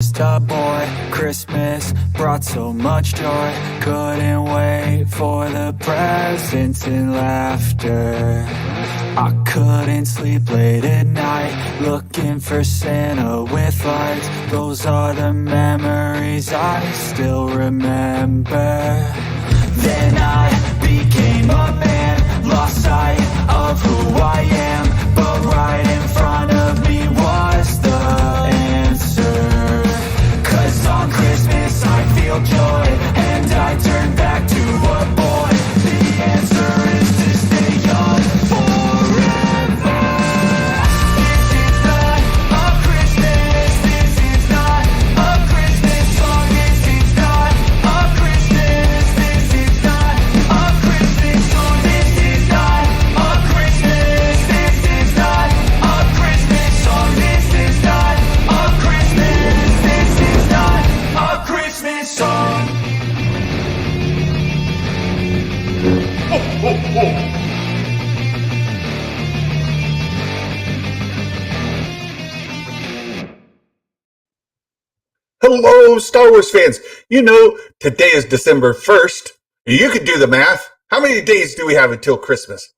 A boy, Christmas brought so much joy. Couldn't wait for the presents and laughter. I couldn't sleep late at night, looking for Santa with lights. Those are the memories I still remember. Then I became a man, lost sight of who I am. But right in front of me was the answer. On Christmas I feel joy, and I turn back to a boy. The answer is to stay young forever. This is not a Christmas, this is not a Christmas song. This is not a Christmas, this is not a Christmas song. This is not a Christmas, this is not a Christmas song. This is not a Christmas, this is not a Christmas song. Ho, ho, ho. Hello, Star Wars fans. You know, today is December 1st. You can do the math. How many days do we have until Christmas?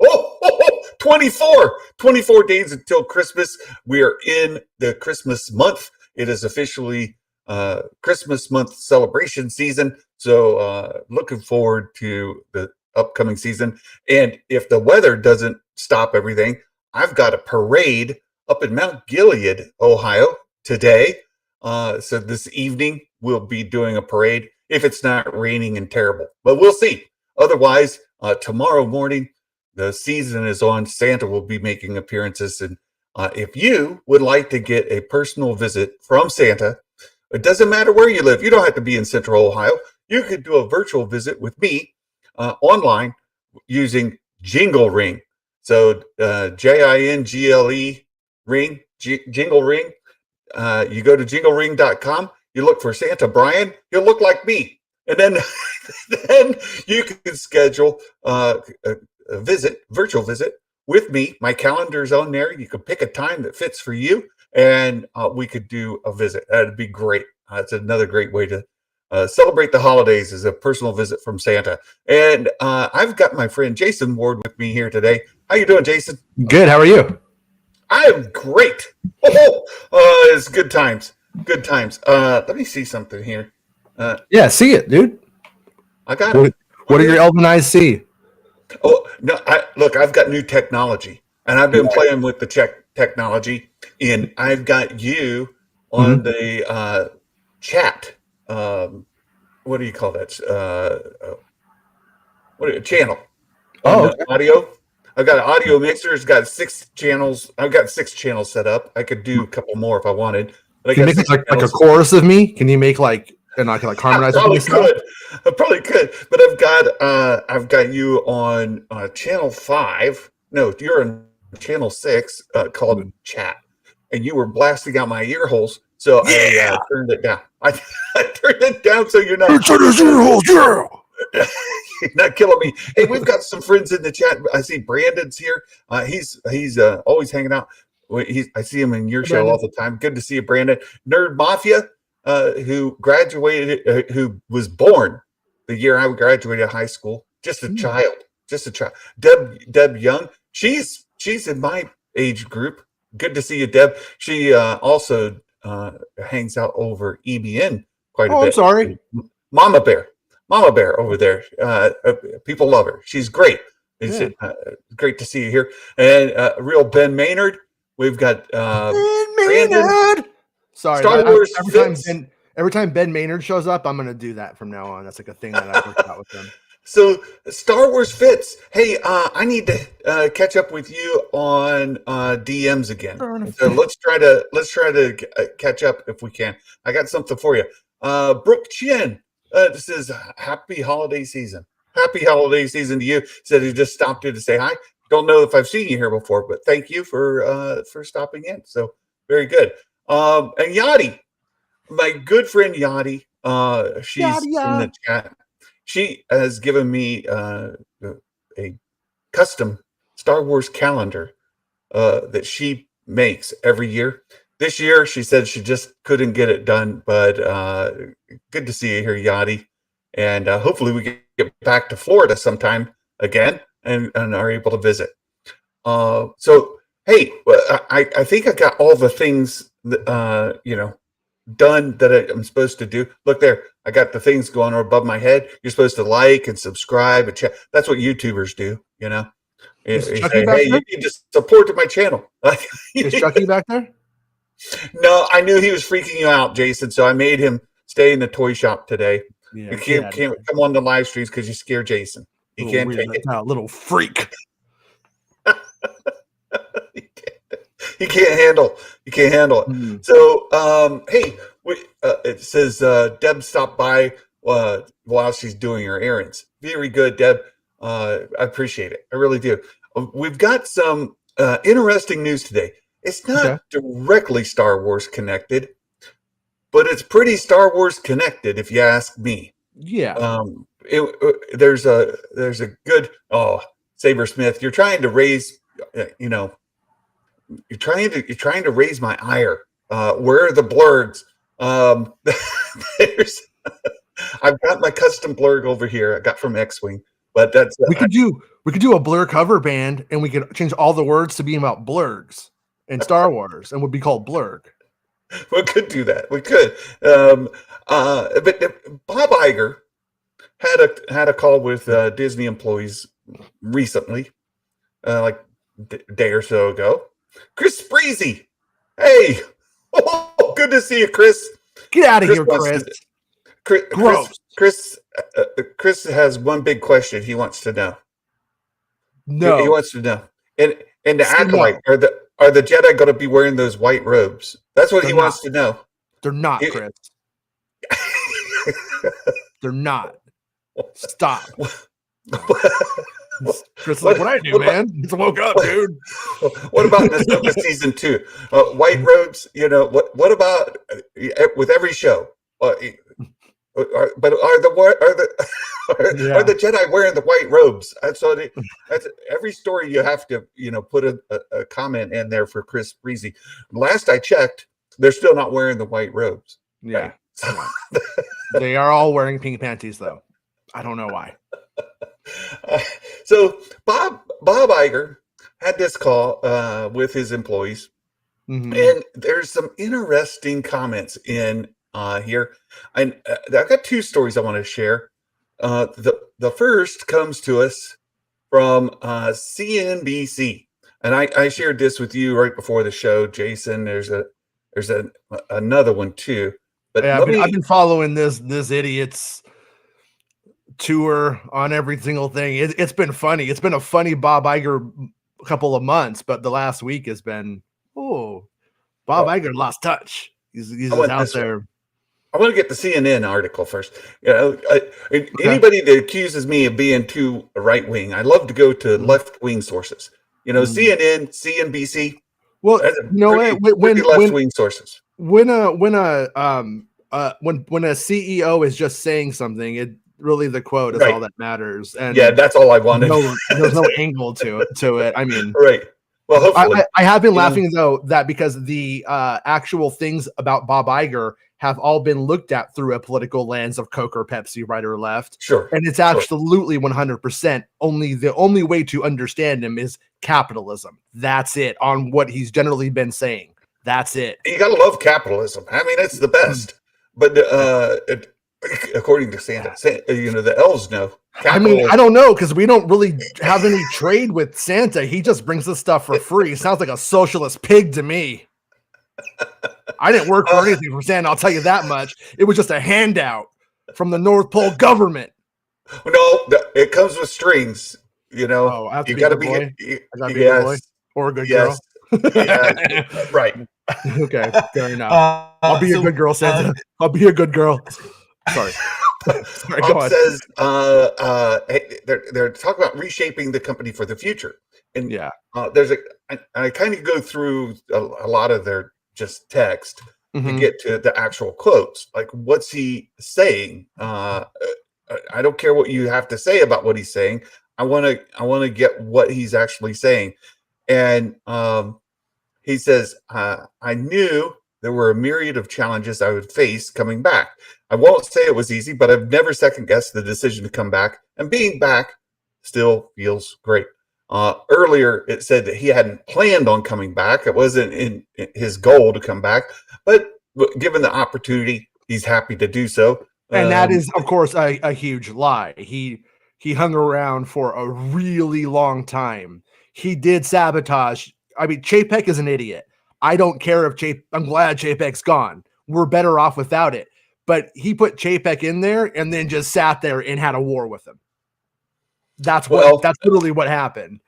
24. 24 days until Christmas. We are in the Christmas month. It is officially Christmas month celebration season. So looking forward to the upcoming season. And if the weather doesn't stop everything, I've got a parade up in Mount Gilead, Ohio today. So this evening we'll be doing a parade if it's not raining and terrible, but we'll see. Otherwise, tomorrow morning, the season is on. Santa will be making appearances. And if you would like to get a personal visit from Santa, it doesn't matter where you live. You don't have to be in Central Ohio. You could do a virtual visit with me online using Jingle Ring. So Jingle Ring, Jingle Ring. You go to jinglering.com. You look for Santa Brian. He'll look like me. And then, then you can schedule a virtual visit with me. My calendar's on there. You can pick a time that fits for you, and we could do a visit. That'd be great. It's another great way to celebrate the holidays, is a personal visit from Santa. And I've got my friend Jason Ward with me here today. How you doing, Jason? Good. How are you? I am great. It's good times. Good times. Let me see something here. Yeah, see it, dude. I got it. What do your elven eyes see? Oh no! Look, I've got new technology, and I've been playing with the technology, and I've got you on the chat. What do you call that? Channel? Audio. I've got an audio mixer. It's got 6 channels. I've got 6 channels set up. I could do a couple more if I wanted. But Can you make like a chorus of me? Can you make and I can harmonize? I probably could. But I've got you on channel 5. No, you're on channel 6 called Chat, and you were blasting out my ear holes. So I turned it down. I turned it down so you're not. You're not killing me. Hey, we've got some friends in the chat. I see Brandon's here. He's always hanging out. I see him in your show all the time. Good to see you, Brandon. Nerd Mafia, who graduated, who was born the year I graduated high school. Just a child. Deb Young. She's in my age group. Good to see you, Deb. She also hangs out over EBN quite a bit. I'm sorry. Mama Bear over there. People love her. She's great. It's great to see you here. And real Ben Maynard. We've got Brandon. Sorry, Star Wars every time Ben Maynard shows up, I'm going to do that from now on. That's like a thing that I've worked out with them. So Star Wars Fitz. Hey, I need to catch up with you on DMs again. So let's try to catch up if we can. I got something for you. Brooke Chin. This is happy holiday season. Happy holiday season to you. Said he just stopped in to say hi. Don't know if I've seen you here before, but thank you for stopping in. So very good. And Yadi, my good friend Yadi, she's in the chat. She has given me a custom Star Wars calendar that she makes every year. this year, she said she just couldn't get it done. But good to see you here, Yachty. And hopefully we get back to Florida sometime again and are able to visit. So, hey, I think I got all the things, done that I'm supposed to do. Look there, I got the things going above my head. You're supposed to like and subscribe and chat. That's what YouTubers do, Is You Chucky say, back hey, you there? need to support my channel. Is Chucky back there? No, I knew he was freaking you out, Jason, so I made him stay in the toy shop today. Yeah, You get can't out of here. come on the live streams because you scare Jason. He Little can't weird, take it. little freak. He can't handle. He can't handle it. Mhm. So, hey, it says Deb stopped by while she's doing her errands. Very good, Deb. I appreciate it. I really do. We've got some interesting news today. It's not Okay. directly Star Wars connected, but it's pretty Star Wars connected, if you ask me. Yeah. There's a good Saber Smith. You're trying to raise, you're trying to raise my ire. Where are the blurgs? There's I've got my custom blurg over here. I got from X-Wing, but that's We could do a blur cover band, and we could change all the words to be about blurgs in Star Wars, and would be called blurg. we could do that. We could. But Bob Iger had a call with Disney employees recently, like a day or so ago. Chris Breezy, hey, good to see you, Chris. Get out of Chris here, wants Chris. to- Gross. Chris has one big question he wants to know. No. He wants to know. And the Say acolyte, no. are the Jedi going to be wearing those white robes? That's what he They're wants to know. They're not, It- Chris. They're not. Stop. Chris is like, what I do, man? Just woke up, dude. What about Ahsoka season 2? White robes. What about with every show? But are the Jedi wearing the white robes? That's every story you have to put a comment in there for Chris Breezy. Last I checked, they're still not wearing the white robes. Yeah. They are all wearing pink panties, though. I don't know why. So Bob Iger had this call with his employees, and there's some interesting comments in here. And I've got two stories I want to share. The first comes to us from CNBC, and I shared this with you right before the show, Jason. There's another one too. But I've been following this idiot's tour on every single thing. It's been funny. It's been a funny Bob Iger couple of months, but the last week has been Bob Iger lost touch. He's just out there. I want to get the CNN article first. Anybody that accuses me of being too right wing, I love to go to left wing sources. CNN, CNBC. Well, when left wing sources. When a CEO is just saying something, it really the quote is all that matters. And that's all I wanted. There's no angle to it. I mean, right. Well, hopefully. I have been laughing though that because the actual things about Bob Iger have all been looked at through a political lens of Coke or Pepsi, right or left. Sure. And it's absolutely 100%. The only way to understand him is capitalism. That's it on what he's generally been saying. That's it. You gotta love capitalism. I mean, it's the best. But according to Santa, the elves know. I mean, I don't know because we don't really have any trade with Santa. He just brings this stuff for free. Sounds like a socialist pig to me. I didn't work for anything from Santa, I'll tell you that much. It was just a handout from the North Pole government. No, it comes with strings. I have to you got to be a good boy or a good girl. Right. Okay, fair enough. I'll be a good girl, Santa. I'll be a good girl. Sorry. Sorry, go on. Says they're talking about reshaping the company for the future, and there's I kind of go through a lot of their just text to get to the actual quotes. Like, what's he saying? I don't care what you have to say about what he's saying. I want to get what he's actually saying, and he says, I knew there were a myriad of challenges I would face coming back. I won't say it was easy, but I've never second guessed the decision to come back, and being back still feels great. Earlier, it said that he hadn't planned on coming back. It wasn't in his goal to come back, but given the opportunity, he's happy to do so. And that is, of course, a huge lie. He hung around for a really long time. He did sabotage. I mean, Chapek is an idiot. I don't care if I'm glad Chapek's gone. We're better off without it. But he put Chapek in there and then just sat there and had a war with him. That's literally what happened.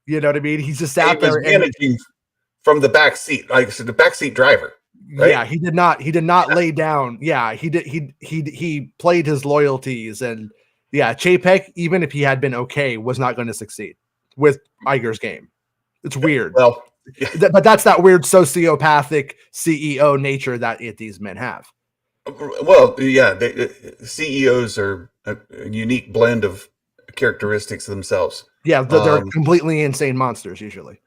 You know what I mean? He just sat there and managing from the back seat, like so the backseat driver. Right? Yeah, he did not lay down. Yeah, he did. He played his loyalties, and yeah, Chapek, even if he had been okay, was not going to succeed with Iger's game. It's weird. Well, but that's that weird sociopathic CEO nature that these men have. Well, yeah, CEOs are a unique blend of characteristics themselves. Yeah, they're completely insane monsters usually.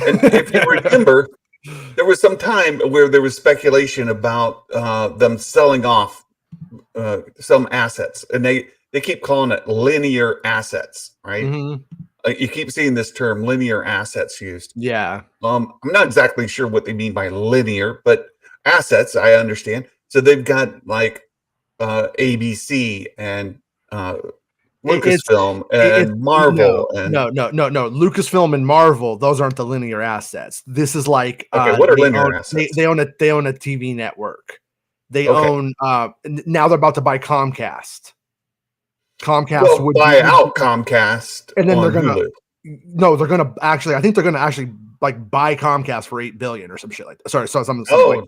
And if you remember, there was some time where there was speculation about them selling off some assets, and they keep calling it linear assets, right? Mm-hmm. You keep seeing this term linear assets used. Yeah. I'm not exactly sure what they mean by linear, but assets, I understand. So they've got like ABC and Lucasfilm and Marvel. No. Lucasfilm and Marvel, those aren't the linear assets. This is like what are linear assets? They own a TV network. They own now they're about to buy Comcast. Comcast would buy out Comcast, and then they're gonna Hulu. they're gonna actually. I think they're gonna actually like buy Comcast for $8 billion or some shit like that. Sorry, something like that.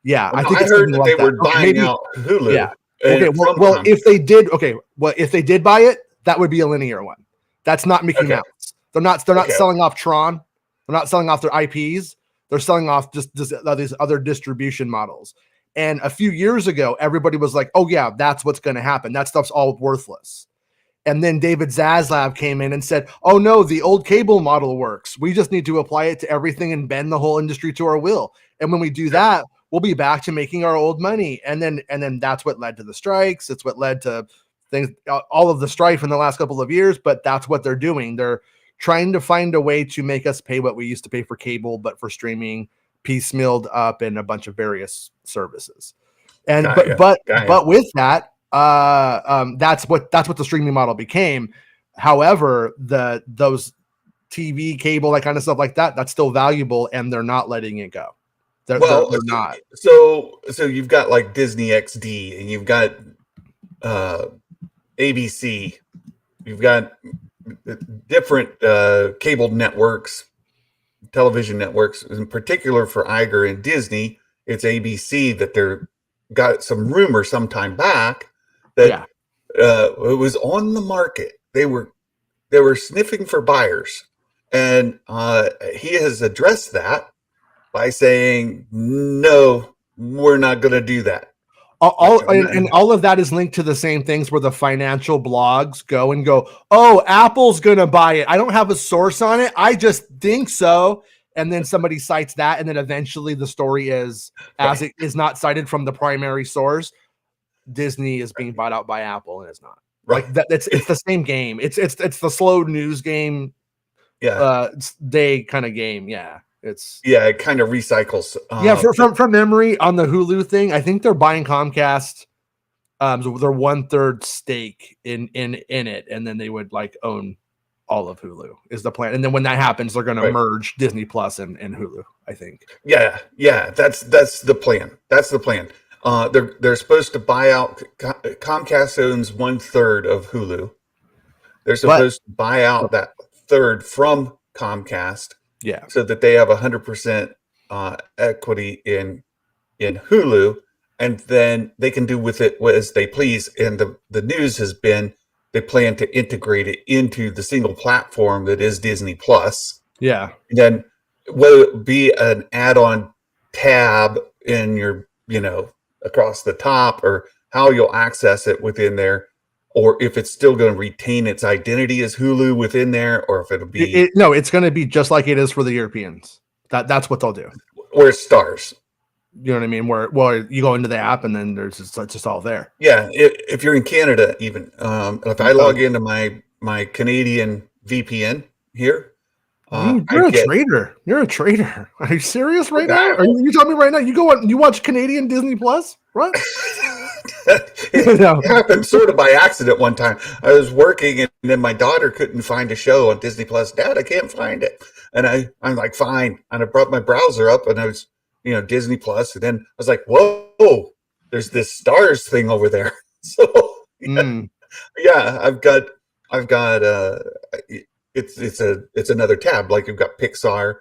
Yeah, I think I heard that they were buying out Hulu. Yeah. Okay. Well, if they did buy it, that would be a linear one. That's not Mickey Mouse. They're not selling off Tron. They're not selling off their IPs. They're selling off just these other distribution models. And a few years ago, everybody was like, "Oh yeah, that's what's going to happen. That stuff's all worthless." And then David Zaslav came in and said, "Oh no, the old cable model works. We just need to apply it to everything and bend the whole industry to our will. And when we do that, we'll be back to making our old money." And then that's what led to the strikes. It's what led to things, all of the strife in the last couple of years. But that's what they're doing. They're trying to find a way to make us pay what we used to pay for cable, but for streaming, piecemealed up in a bunch of various services. And but with that, that's what the streaming model became. However, those TV, cable, that kind of stuff like that, that's still valuable, and they're not letting it go. They're not. So you've got like Disney XD, and you've got ABC, you've got different cable networks, television networks. In particular for Iger and Disney, it's ABC that they're got some rumor sometime back that it was on the market. They were sniffing for buyers, and he has addressed that by saying, "No, we're not going to do that." All of that is linked to the same things where the financial blogs go, "Oh, Apple's going to buy it. I don't have a source on it. I just think so." And then somebody cites that, and then eventually the story is, as it is not cited from the primary source, Disney is being bought out by Apple, and it's not. Right. Like that. It's the same game. It's the slow news game. Yeah. Day kind of game. Yeah. It kind of recycles. From memory on the Hulu thing, I think they're buying Comcast. So they're 1/3 stake in it, and then they would like own all of Hulu is the plan. And then when that happens, they're going to merge Disney Plus and Hulu, I think. Yeah. That's the plan. That's the plan. They're supposed to buy out. Comcast owns 1/3 of Hulu. They're supposed to buy out that third from Comcast. Yeah. So that they have 100% equity in Hulu, and then they can do with it as they please. And the news has been they plan to integrate it into the single platform that is Disney Plus. Yeah. And then whether it be an add-on tab in your, across the top, or how you'll access it within there, or if it's still going to retain its identity as Hulu within there, or if it'll be... No, it's going to be just like it is for the Europeans. That's what they'll do. Where it's stars. You know what I mean? Where you go into the app and then there's just, it's just all there. Yeah, if you're in Canada, even if I log into my Canadian VPN here, You're a traitor. You're a traitor. Are you serious right now? Are you telling me right now you watch Canadian Disney Plus? What? It happened sort of by accident one time. I was working and then my daughter couldn't find a show on Disney Plus. Dad, I can't find it. And I'm like, fine. And I brought my browser up and I was, Disney Plus. And then I was like, whoa, there's this stars thing over there. So yeah, I've got it's another tab. Like you've got Pixar,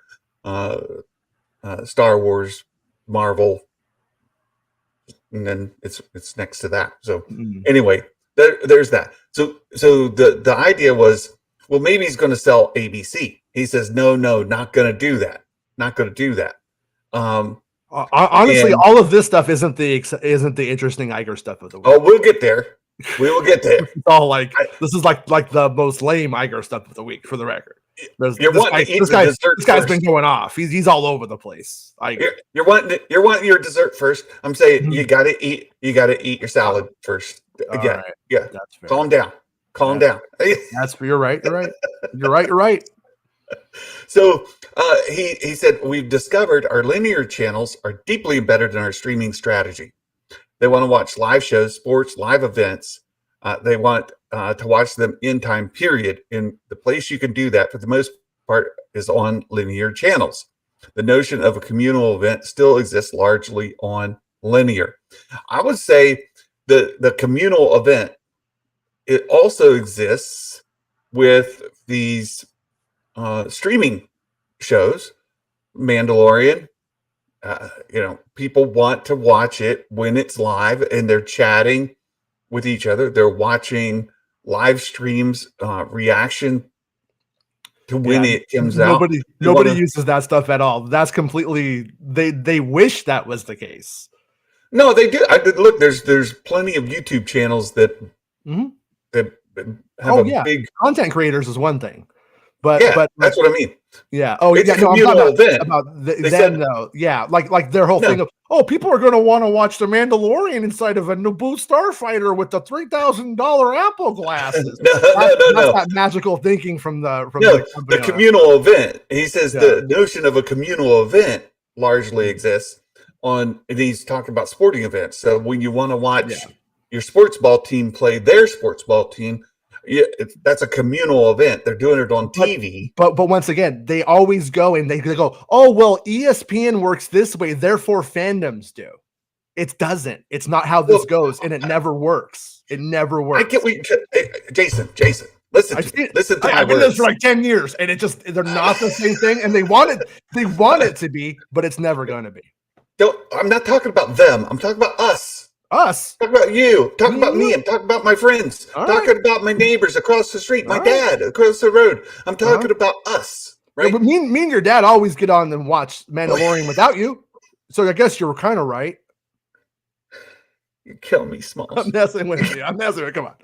Star Wars, Marvel, and then it's next to that. So anyway, there's that. So the idea was, well, maybe he's going to sell ABC. He says, no, not going to do that. Not going to do that. Honestly, all of this stuff isn't the interesting Iger stuff of the week. Oh, we'll get there. We will get there. It's all this is like the most lame Iger stuff of the week, for the record. This guy's been going off. He's all over the place. You're wanting your dessert first. I'm saying you got to eat your salad first. Again, right. Yeah. That's fair. Calm down. You're right. You're right. So he said, we've discovered our linear channels are deeply embedded in our streaming strategy. They want to watch live shows, sports, live events. They want to watch them in time, period. And the place you can do that, for the most part, is on linear channels. The notion of a communal event still exists largely on linear. I would say the communal event, it also exists with these streaming shows. Mandalorian, people want to watch it when it's live and they're chatting with each other. They're watching live streams, reaction to when it comes out. Nobody uses that stuff at all. That's completely, they wish that was the case. No, they do. Look, there's plenty of YouTube channels that have big content creators is one thing. But that's what I mean. Yeah. Oh, it's yeah. A communal event. Though. Yeah. Like their whole thing of, people are going to want to watch the Mandalorian inside of a Naboo starfighter with the $3,000 Apple glasses. No. That's that magical thinking from the communal event. He says the notion of a communal event largely exists and he's talking about sporting events. So when you want to watch your sports ball team play their sports ball team, that's a communal event. They're doing it on TV. But once again, they always go and they go, oh, well, ESPN works this way, therefore fandoms do. It doesn't. It's not how this goes, and it never works. It never works. Jason, listen to my I've been this for like 10 years, and they're not the same thing, and they want it to be, but it's never going to be. I'm not talking about them. I'm talking about us. Talk about you. Talk about me. I'm talking about my friends. Talking about my neighbors across the street. My dad across the road. I'm talking about us. Right? Yeah, but me and your dad always get on and watch Mandalorian without you. So I guess you're kind of right. You kill me, Smalls. I'm messing with you. Come on.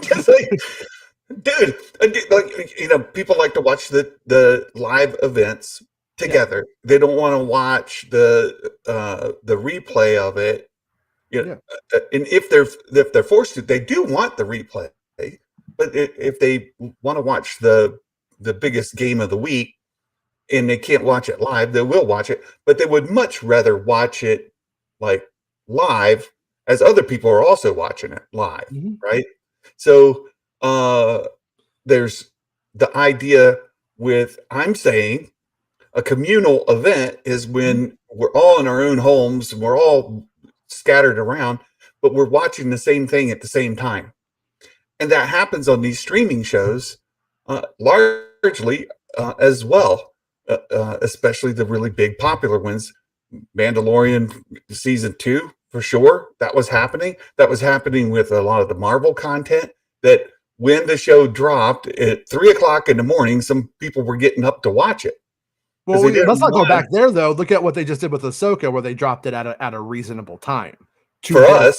Just dude, people like to watch the live events together. They don't want to watch the replay of it. And if they're forced to, they do want the replay. But if they want to watch the biggest game of the week and they can't watch it live, they will watch it. But they would much rather watch it like live, as other people are also watching it live, right? So there's the idea with, I'm saying, a communal event is when we're all in our own homes and we're all scattered around, but we're watching the same thing at the same time. And that happens on these streaming shows largely as well, especially the really big popular ones. Mandalorian season 2, for sure. That was happening. That was happening with a lot of the Marvel content, that when the show dropped at 3:00 in the morning, some people were getting up to watch it. Well, let's not go back there, though. Look at what they just did with Ahsoka, where they dropped it at a reasonable time to build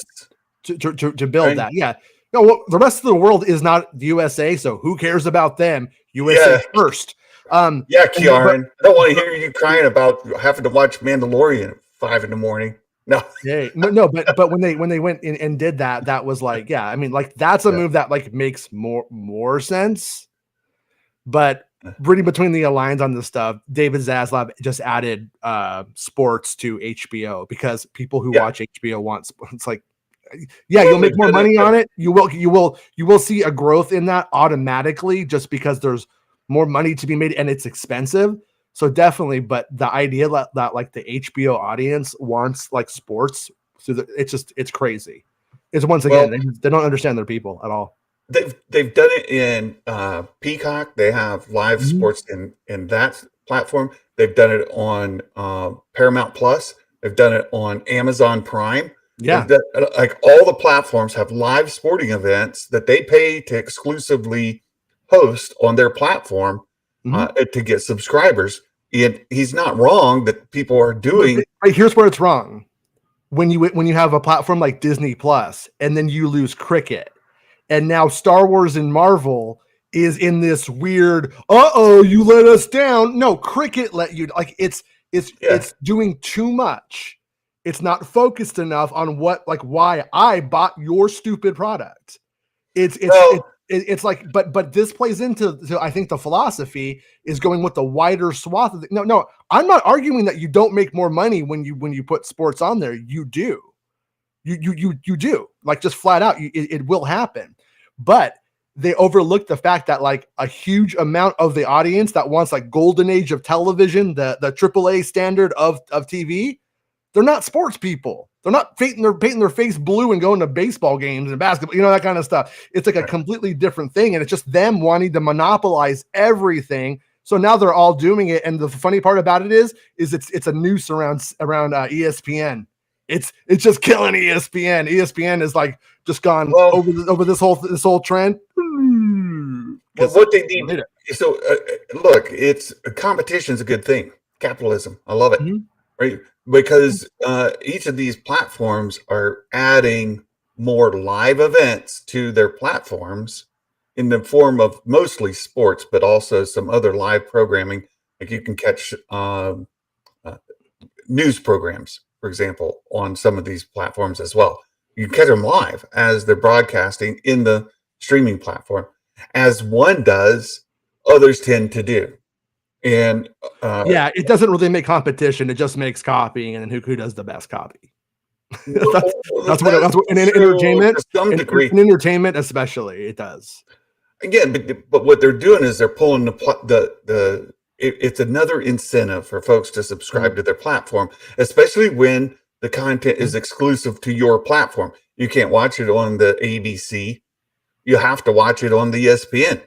that. Yeah. No, well, the rest of the world is not the USA, so who cares about them? USA first. Yeah, But Kiaran. I don't want to hear you crying about having to watch Mandalorian at 5 a.m. No. hey, no, but when they went in and did that, that was like, yeah, I mean, like that's a Yeah. move that like makes more sense. But reading between the lines on this stuff, David Zaslav just added sports to HBO because people who watch HBO want sports. It's like, yeah, you'll make more money on it. You will see a growth in that automatically just because there's more money to be made and it's expensive. So definitely, but the idea that like the HBO audience wants like sports, so it's crazy. It's once again they don't understand their people at all. They've done it in Peacock. They have live sports in that platform. They've done it on Paramount Plus. They've done it on Amazon Prime. Yeah, like all the platforms have live sporting events that they pay to exclusively host on their platform to get subscribers. And he's not wrong that people are doing. Right, here's where it's wrong. When you have a platform like Disney Plus, and then you lose cricket, and now Star Wars and Marvel is in this weird. You let us down. No, cricket let you. Like it's doing too much. It's not focused enough on why I bought your stupid product. It's like, but this plays into I think the philosophy is going with the wider swath of the, no, I'm not arguing that you don't make more money when you put sports on there. You do, you do, like, just flat out, it will happen. But they overlook the fact that like a huge amount of the audience that wants like golden age of television, the AAA standard of TV, they're not sports people. They're not painting their face blue and going to baseball games and basketball, that kind of stuff. It's like a completely different thing. And it's just them wanting to monopolize everything. So now they're all doing it. And the funny part about it is it's a noose around ESPN. It's just killing ESPN. ESPN is like just gone over this whole trend. What they need. So look, it's competition's a good thing. Capitalism. I love it. Right. Because each of these platforms are adding more live events to their platforms in the form of mostly sports, but also some other live programming. Like you can catch news programs, for example, on some of these platforms as well. You can catch them live as they're broadcasting in the streaming platform. As one does, others tend to do. And it doesn't really make competition. It just makes copying, and then who does the best copy. that's what in entertainment, to some degree, in entertainment especially, it does. Again, but what they're doing is they're pulling it's another incentive for folks to subscribe to their platform, especially when the content is exclusive to your platform. You can't watch it on the ABC. You have to watch it on the ESPN.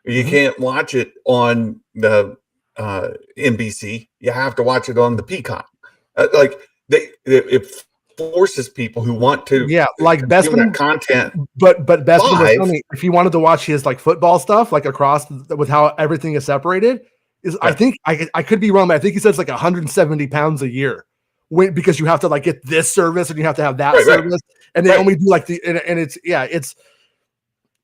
You can't watch it on the NBC. You have to watch it on the Peacock. It forces people who want to like Bestman content. But Bestman was telling me if he wanted to watch his like football stuff, like across with how everything is separated, I think I could be wrong, but I think he says like 170 pounds a year. Because you have to like get this service and you have to have that service, and they only do like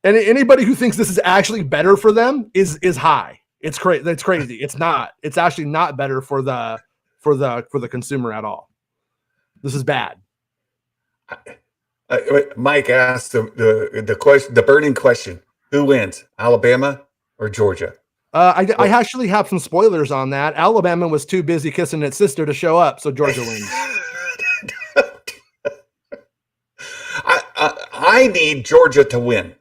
and anybody who thinks this is actually better for them is high. It's crazy. That's crazy. It's not. It's actually not better for the consumer at all. This is bad. Mike asked the question, the burning question: who wins, Alabama or Georgia? I actually have some spoilers on that. Alabama was too busy kissing its sister to show up, so Georgia wins. I need Georgia to win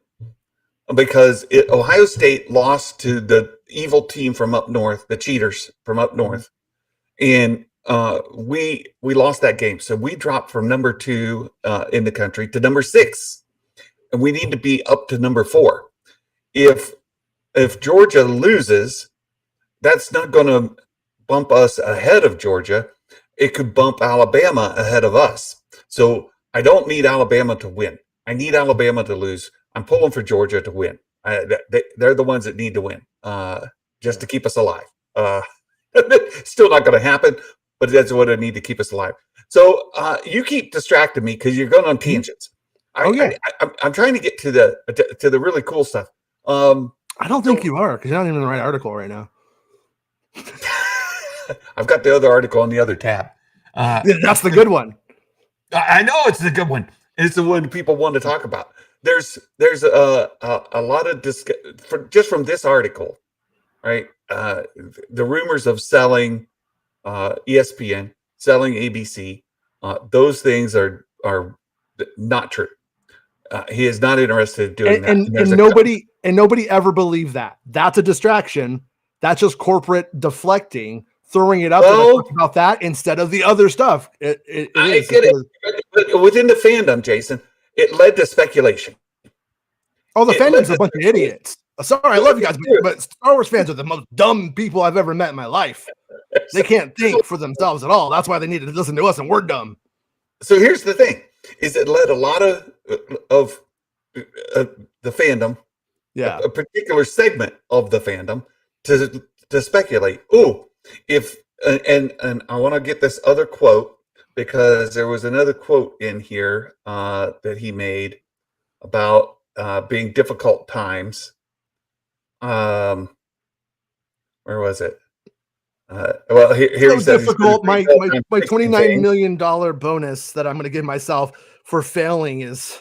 because Ohio State lost to the evil team from up north, the cheaters from up north, and we lost that game. So we dropped from number 2 in the country to number 6, and we need to be up to number 4. If Georgia loses, that's not going to bump us ahead of Georgia. It could bump Alabama ahead of us. So I don't need Alabama to win. I need Alabama to lose. I'm pulling for Georgia to win. They're the ones that need to win just to keep us alive. Still not going to happen, but that's what I need to keep us alive. So you keep distracting me because you're going on tangents. I'm trying to get to the really cool stuff. I don't think you are because you're not even in the right article right now. I've got the other article on the other tab. That's the good one. I know it's the good one. It's the one people want to talk about. There's a lot of just from this article, right? The rumors of selling ESPN, selling ABC, those things are not true. He is not interested in doing that. And nobody ever believed that. That's a distraction. That's just corporate deflecting, throwing it up about that instead of the other stuff. I get it. But within the fandom, Jason, it led to speculation. Oh, the fandom's a bunch of idiots. Sorry, I love you guys, but Star Wars fans are the most dumb people I've ever met in my life. They can't think for themselves at all. That's why they need to listen to us, and we're dumb. So here's the thing: is it led a lot of the fandom, a particular segment of the fandom, to speculate. Oh, if and I want to get this other quote because there was another quote in here that he made about being difficult times. Where was it? Well, here he says difficult. My $29 million bonus that I'm going to give myself for failing is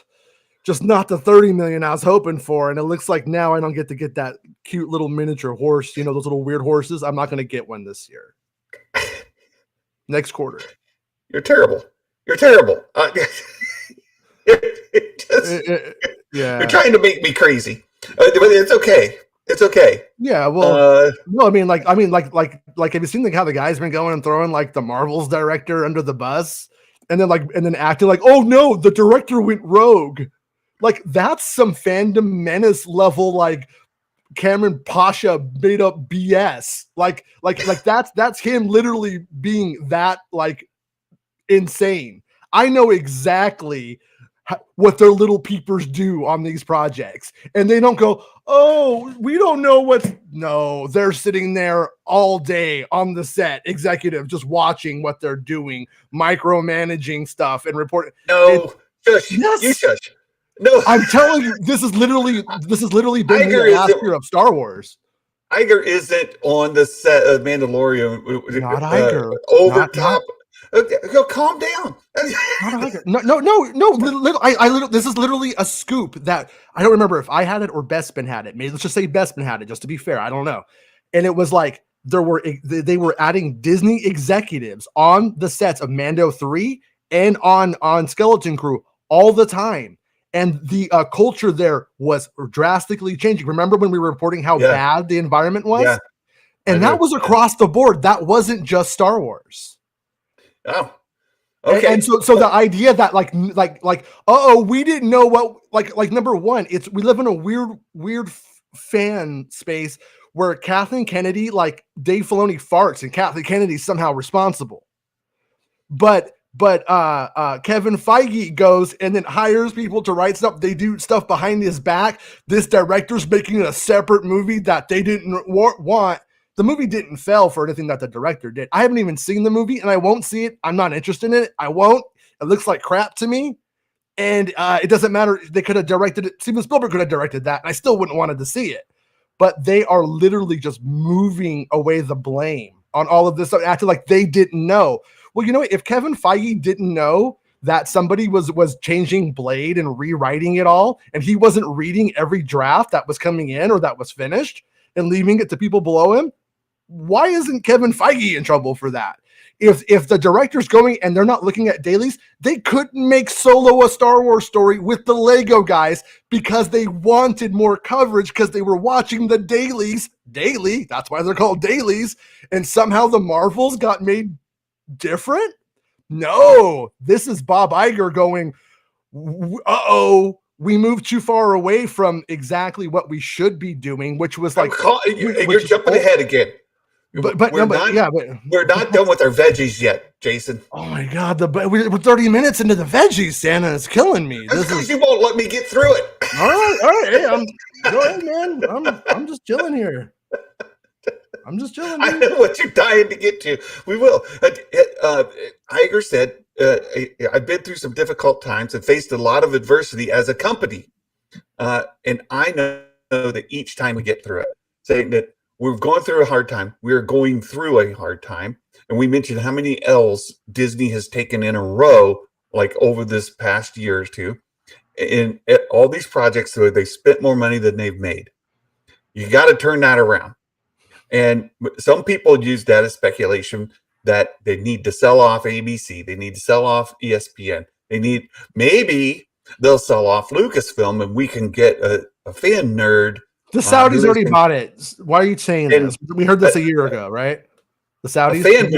just not the 30 million I was hoping for, and it looks like now I don't get to get that cute little miniature horse. You know, those little weird horses. I'm not going to get one this year. Next quarter. You're terrible. You're terrible. You're trying to make me crazy, but it's okay. It's okay. Yeah, well, no, I mean, like, have you seen how the guy's been going and throwing like the Marvel's director under the bus, and then acting like, oh no, the director went rogue. Like that's some fandom menace level, like Cameron Pasha made up BS. Like that's him literally being that like insane. I know exactly what their little peepers do on these projects, and they don't go, oh, we don't know what's. No, they're sitting there all day on the set, executive, just watching what they're doing, micromanaging stuff and reporting. No, shush. Yes. You shush. No, I'm telling you, this is literally been the last year of Star Wars. Iger isn't on the set of Mandalorian. Not Iger. Over top. Okay, calm down. No. This is literally a scoop that I don't remember if I had it or Bespin had it. Maybe let's just say Bespin had it, just to be fair. I don't know. And it was like they were adding Disney executives on the sets of Mando 3 and on Skeleton Crew all the time. And the culture there was drastically changing. Remember when we were reporting how bad the environment was? Yeah, and that was across the board. That wasn't just Star Wars. Oh, okay. And so the idea that we didn't know what like number one, we live in a weird fan space where Kathleen Kennedy, like Dave Filoni farts and Kathleen Kennedy's somehow responsible. But Kevin Feige goes and then hires people to write stuff. They do stuff behind his back. This director's making a separate movie that they didn't want. The movie didn't fail for anything that the director did. I haven't even seen the movie, and I won't see it. I'm not interested in it. I won't. It looks like crap to me, and it doesn't matter. They could have directed it. Steven Spielberg could have directed that, and I still wouldn't wanted to see it. But they are literally just moving away the blame on all of this stuff, acting like they didn't know. Well, you know, if Kevin Feige didn't know that somebody was changing Blade and rewriting it all, and he wasn't reading every draft that was coming in or that was finished and leaving it to people below him, why isn't Kevin Feige in trouble for that? If the director's going and they're not looking at dailies, they couldn't make Solo a Star Wars story with the Lego guys because they wanted more coverage because they were watching the dailies daily. That's why they're called dailies. And somehow the Marvels got made different. No, this is Bob Iger going, we moved too far away from exactly what we should be doing, which was like you're jumping ahead again. But we're not done with our veggies yet, Jason. Oh my God, we're 30 minutes into the veggies, Santa. It's killing me. You won't let me get through it. All right. Hey, go ahead, man. I'm just chilling here. I know what you're dying to get to. We will. Iger said, I've been through some difficult times and faced a lot of adversity as a company. And I know that each time we get through it, saying that we're going through a hard time. We're going through a hard time. And we mentioned how many L's Disney has taken in a row, like over this past year or two. In all these projects where they spent more money than they've made. You got to turn that around. And some people use that as speculation that they need to sell off ABC. They need to sell off ESPN. Maybe they'll sell off Lucasfilm and we can get a fan nerd. The Saudis already bought it. Why are you saying this? We heard this a year ago, right? The Saudis. A fan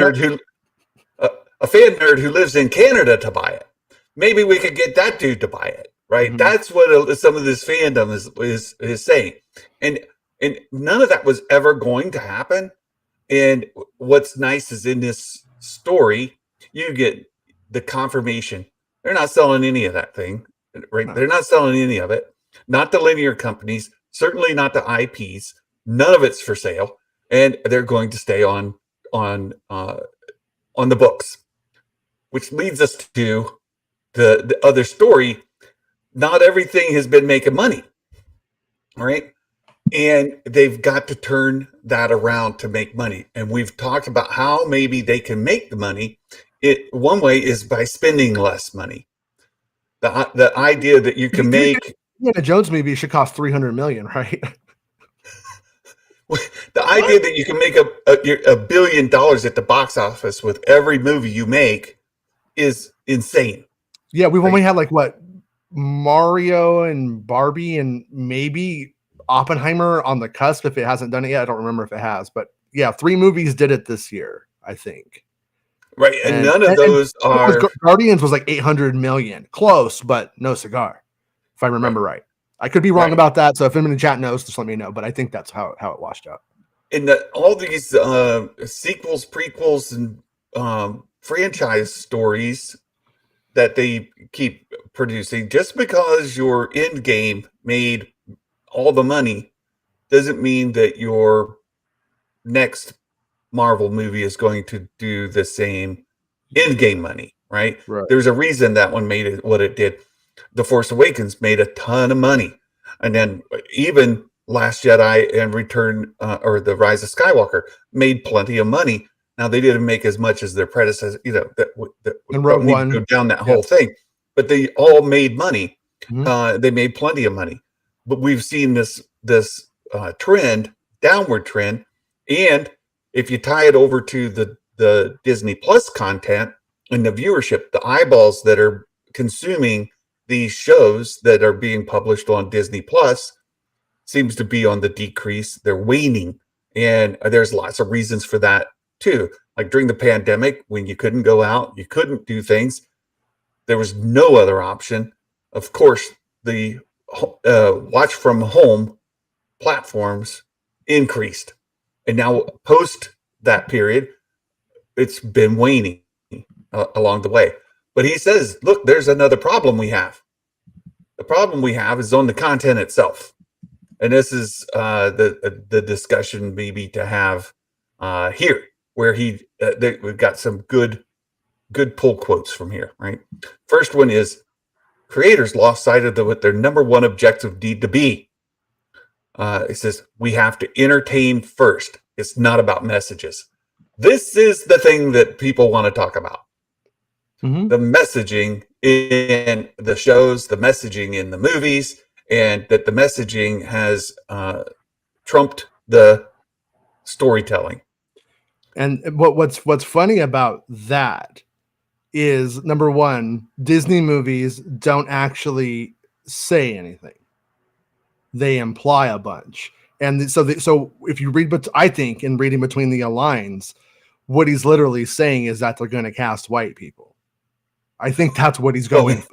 nerd who lives in Canada to buy it. Maybe we could get that dude to buy it, right? Mm-hmm. That's what some of this fandom is saying. And none of that was ever going to happen. And what's nice is in this story, you get the confirmation. They're not selling any of that thing, right? No. They're not selling any of it. Not the linear companies, certainly not the IPs. None of it's for sale. And they're going to stay on the books, which leads us to the other story. Not everything has been making money, right? And they've got to turn that around to make money. And we've talked about how maybe they can make the money. One way is by spending less money. The idea that you can make the Jones movie should cost $300 million, right? The idea that you can make $1 billion at the box office with every movie you make is insane. Yeah, we've only had like what, Mario and Barbie and maybe Oppenheimer on the cusp. If it hasn't done it yet, I don't remember if it has, but yeah, 3 movies did it this year, I think. Right, and none of those are. Guardians was like 800 million, close, but no cigar, if I remember right. I could be wrong about that, so if anyone in the chat knows, just let me know. But I think that's how it washed out. And all these sequels, prequels, and franchise stories that they keep producing, just because your end game made all the money doesn't mean that your next Marvel movie is going to do the same end game money, right? There's a reason that one made it what it did. The Force Awakens made a ton of money, and then even Last Jedi and Return or The Rise of Skywalker made plenty of money. Now they didn't make as much as their predecessors, and Rogue One go down that whole thing, but they all made money. Mm-hmm. They made plenty of money, but we've seen this downward trend, and if you tie it over to the Disney Plus content and the viewership, the eyeballs that are consuming these shows that are being published on Disney Plus seems to be on the decrease. They're waning, and there's lots of reasons for that too. Like during the pandemic, when you couldn't go out, you couldn't do things, there was no other option. Of course, the watch from home platforms increased, and now post that period, it's been waning along the way. But he says, look, there's another problem we have. The problem we have is on the content itself. And this is the discussion maybe to have here, where we've got some good pull quotes from here, right? First one is, creators lost sight of what their number one objective need to be. It says, we have to entertain first. It's not about messages. This is the thing that people want to talk about. Mm-hmm. The messaging in the shows, the messaging in the movies, and that the messaging has trumped the storytelling. And what's funny about that is, number one, Disney movies don't actually say anything. They imply a bunch. And so if you read, but I think in reading between the lines, what he's literally saying is that they're going to cast white people. I think that's what he's going.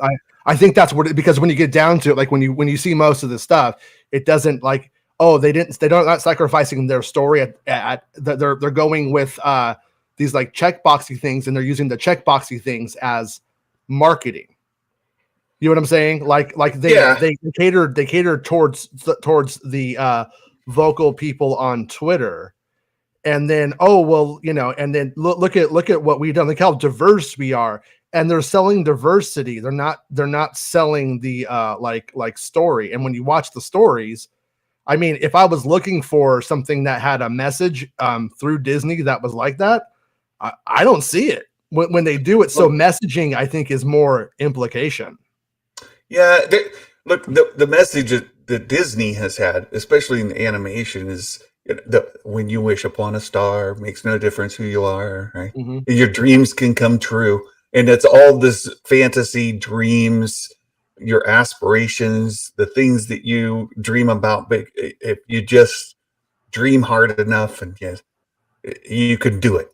I think that's what because when you get down to it, like when you see most of the stuff, it doesn't like, oh, they're not sacrificing their story they're going with these like checkboxy things, and they're using the checkboxy things as marketing. You know what I'm saying? Like they cater towards the vocal people on Twitter. And then, and then look at what we've done. Look how diverse we are. And they're selling diversity. They're not selling the like story. And when you watch the stories, I mean, if I was looking for something that had a message through Disney that was like that, I don't see it when they do it. So messaging, I think, is more implication. Yeah, look, the message that Disney has had, especially in the animation, is when you wish upon a star, makes no difference who you are, right? Mm-hmm. Your dreams can come true, and it's all this fantasy dreams, your aspirations, the things that you dream about. But if you just dream hard enough, and yes, you can do it.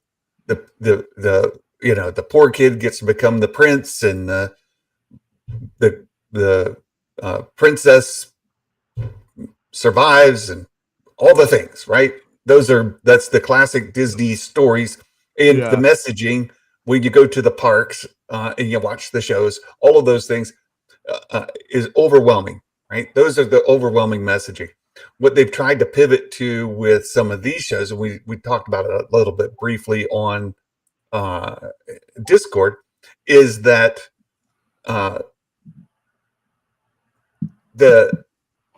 The poor kid gets to become the prince, and the princess survives, and all the things, right? That's the classic Disney stories. And the messaging when you go to the parks and you watch the shows, all of those things is overwhelming, right? Those are the overwhelming messaging. What they've tried to pivot to with some of these shows, and we talked about it a little bit briefly on Discord, is that the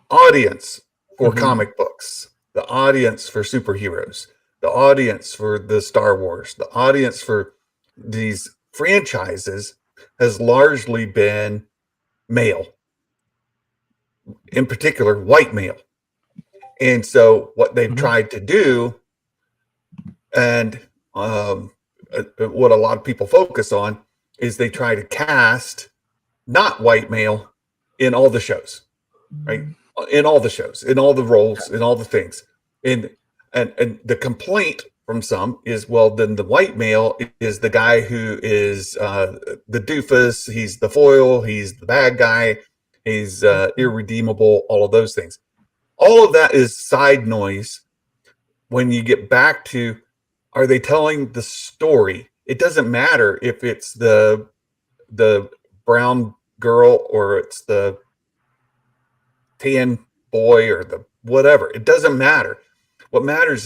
audience for comic books, the audience for superheroes, the audience for the Star Wars, the audience for these franchises has largely been male, in particular, white male. And so what they've tried to do, and what a lot of people focus on, is they try to cast not white male in all the shows, right? In all the shows, in all the roles, in all the things. And the complaint from some is, well, then the white male is the guy who is the doofus, he's the foil, he's the bad guy, he's irredeemable, all of those things. All of that is side noise when you get back to, are they telling the story? It doesn't matter if it's the brown girl or it's the tan boy or the whatever. It doesn't matter. What matters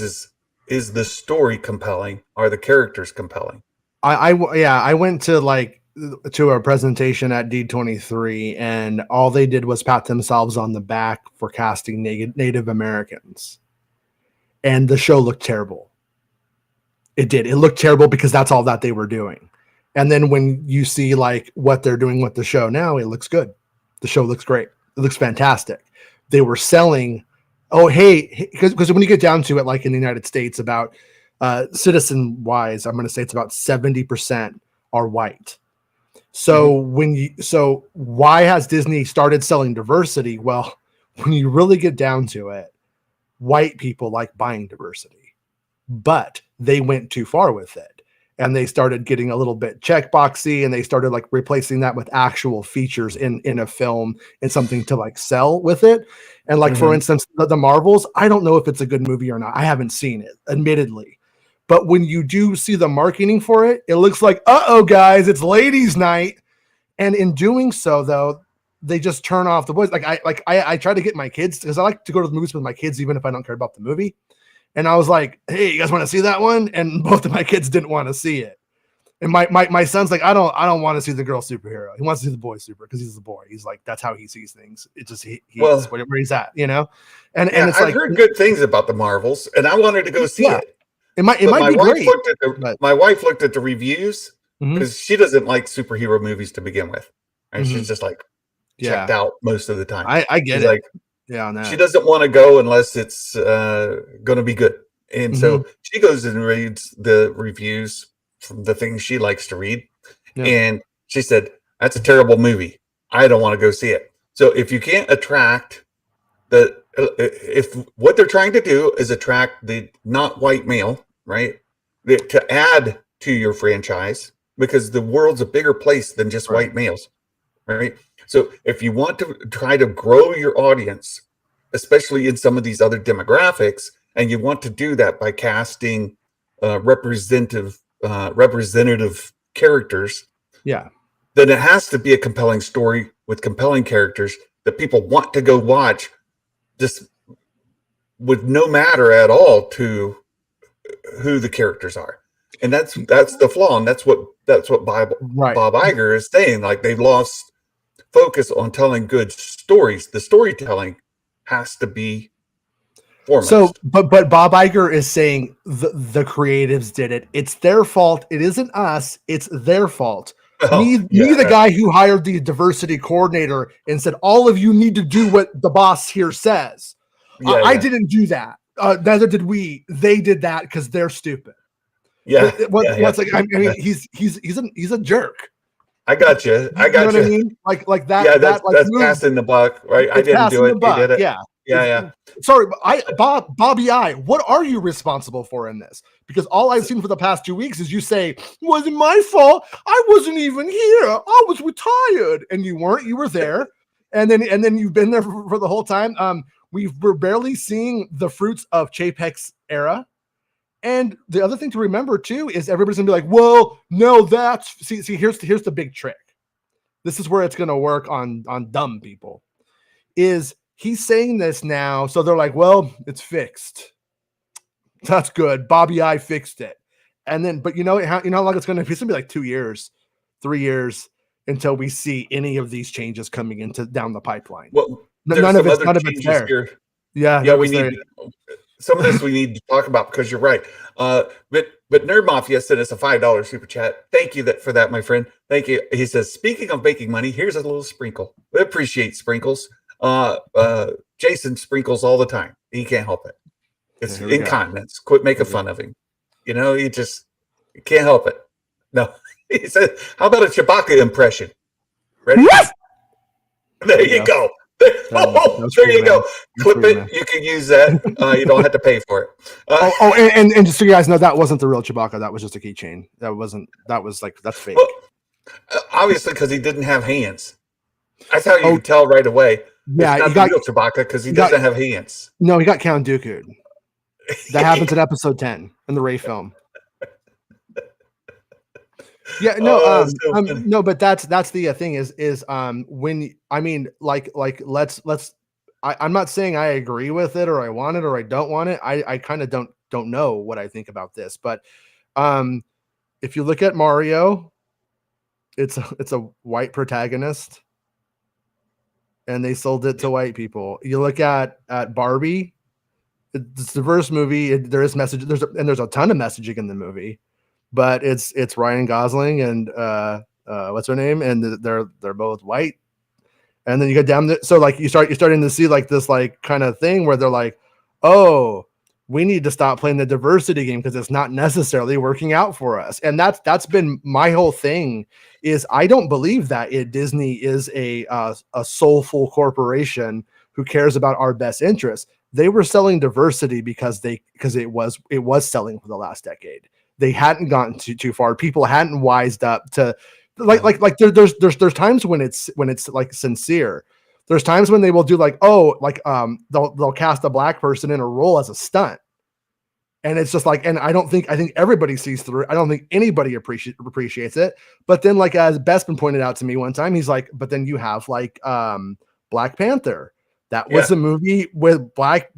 is the story compelling? Are the characters compelling? I went to a presentation at D23, and all they did was pat themselves on the back for casting Native Americans, and the show looked terrible. It did. It looked terrible because that's all that they were doing. And then when you see like what they're doing with the show now, it looks good. The show looks great. It looks fantastic. They were selling, because when you get down to it, like in the United States, about citizen wise, I'm going to say it's about 70% are white. So why has Disney started selling diversity? Well, when you really get down to it, white people like buying diversity, but they went too far with it. And they started getting a little bit checkboxy, and they started like replacing that with actual features in a film and something to like sell with it. And like, for instance, the Marvels, I don't know if it's a good movie or not. I haven't seen it, admittedly. But when you do see the marketing for it, it looks like, uh-oh, guys, it's ladies' night. And in doing so, though, they just turn off the boys. I try to get my kids, because I like to go to the movies with my kids, even if I don't care about the movie. And I was like, hey, you guys want to see that one? And both of my kids didn't want to see it. And my son's like, I don't want to see the girl superhero. He wants to see the boy super because he's a boy. He's like, that's how he sees things. It just is where he's at, you know? And it's I've heard good things about the Marvels, and I wanted to go see it. It might be great. My wife looked at the reviews because she doesn't like superhero movies to begin with. And she's just like checked out most of the time. I get she's it. Like, on that. She doesn't want to go unless it's going to be good. And so she goes and reads the reviews from the things she likes to read. Yeah. And she said, that's a terrible movie. I don't want to go see it. So if you can't attract if what they're trying to do is attract the not white male, right? To add to your franchise, because the world's a bigger place than just white males, right? So if you want to try to grow your audience, especially in some of these other demographics, and you want to do that by casting representative characters, then it has to be a compelling story with compelling characters that people want to go watch, just with no matter at all to who the characters are. And that's the flaw, and that's what Bob Iger is saying. Like, they've lost focus on telling good stories. The storytelling has to be So, foremost. but Bob Iger is saying the creatives did it. It's their fault. It isn't us. It's their fault. Oh, Me, yeah, the guy who hired the diversity coordinator and said, all of you need to do what the boss here says. yeah, I yeah, didn't do that. Neither did we. They did that because they're stupid. yeah, What's like? I yeah. mean, he's a jerk. I got you. I You know got what I you. mean? Like Yeah, that like that's move. passing the buck, right? I It's didn't do passing the it. He buck. did it. Yeah. Yeah, yeah. Sorry, Bobby I, what are you responsible for in this? Because all I've seen for the past 2 weeks is you say, it wasn't my fault. I wasn't even here. I was retired. And you weren't, you were there. And then you've been there for the whole time. We're barely seeing the fruits of Chapek's era. And the other thing to remember too is everybody's gonna be like, well, no, that's here's the big trick. This is where it's gonna work on dumb people. Is he's saying this now, so they're like, well, it's fixed. That's good. Bobby I fixed it. And then, but you know how long it's gonna be? It's gonna be like 2 years, 3 years until we see any of these changes coming into down the pipeline. Well, there's None of some it's other changes there. here. Yeah, Yeah, we need some of this we need to talk about because you're right. But Nerd Mafia sent us a $5 super chat. Thank you for that, my friend. Thank you. He says, speaking of making money, here's a little sprinkle. We appreciate sprinkles. Jason sprinkles all the time. He can't help it. It's incontinence. Quit making fun of him. You know, you can't help it. No. He said, how about a Chewbacca impression? Ready? Yes! There you go. There you go. Clip it. You can use that. You don't have to pay for it. And just so you guys know, that wasn't the real Chewbacca. That was just a keychain. That's fake. Well, obviously, because he didn't have hands. That's how you can tell right away. Yeah, it's not the real Chewbacca because he doesn't have hands. No, he got Count Dooku'd. That happens in episode 10 in the Rey film. Yeah, no, no, but that's the thing is when I mean like let's I'm not saying I agree with it or I want it or I don't want it. I kind of don't know what I think about this, but if you look at Mario, it's a white protagonist, and they sold it to white people. You look at Barbie, it's a diverse movie. There is message. There's a ton of messaging in the movie. But it's Ryan Gosling and what's her name, and they're both white. And then you get down there, so like you're starting to see like this like kind of thing where they're like, oh, we need to stop playing the diversity game because it's not necessarily working out for us. And that's been my whole thing. Is I don't believe that Disney is a soulful corporation who cares about our best interests. They were selling diversity because it was selling for the last decade. They hadn't gotten too far. People hadn't wised up to there's times when it's like sincere. There's times when they will do like, they'll cast a black person in a role as a stunt. And it's just like, and I think everybody sees through it. I don't think anybody appreciates it. But then, like, as Bespin pointed out to me one time, he's like, but then you have like Black Panther. That was a movie with black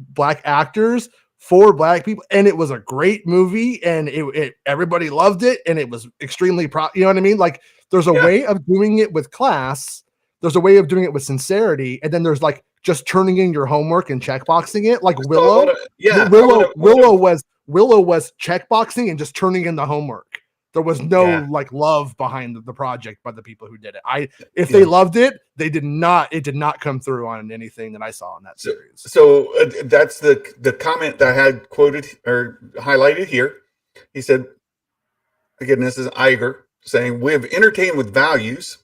actors for black people, and it was a great movie, and it everybody loved it, and it was extremely you know what I mean? Like, there's a way of doing it with class, there's a way of doing it with sincerity, and then there's like just turning in your homework and checkboxing it, like Willow. Willow was checkboxing and just turning in the homework. There was no like love behind the project by the people who did it. If they loved it, it did not come through on anything that I saw in that series. So that's the comment that I had quoted or highlighted here. He said, again, this is Iger saying, we have entertained with values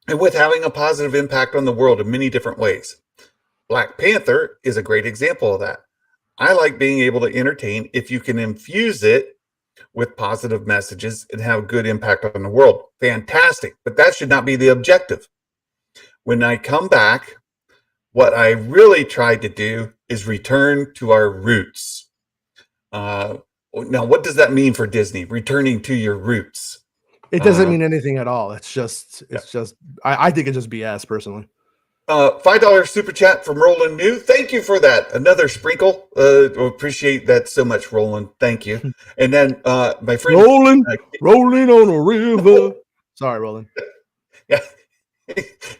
and with having a positive impact on the world in many different ways. Black Panther is a great example of that. I like being able to entertain if you can infuse it with positive messages and have a good impact on the world. Fantastic. But that should not be the objective. When I come back, what I really tried to do is return to our roots. Now, what does that mean for Disney? Returning to your roots. It doesn't mean anything at all. It's just, I think it's just BS personally. $5 super chat from Roland New. Thank you for that. Another sprinkle. Appreciate that so much, Roland. Thank you. And then my friend rolling on a river. Sorry, Roland. Yeah.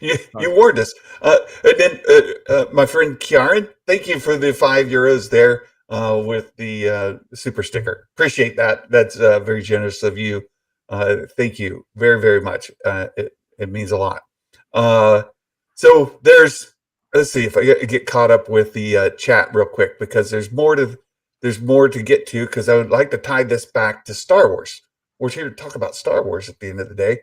you warned us. And then my friend Kieran, thank you for the €5 there with the super sticker. Appreciate that. That's very generous of you. Thank you very, very much. It means a lot. So let's see if I get caught up with the chat real quick, because there's more to get to, because I would like to tie this back to Star Wars. We're here to talk about Star Wars at the end of the day,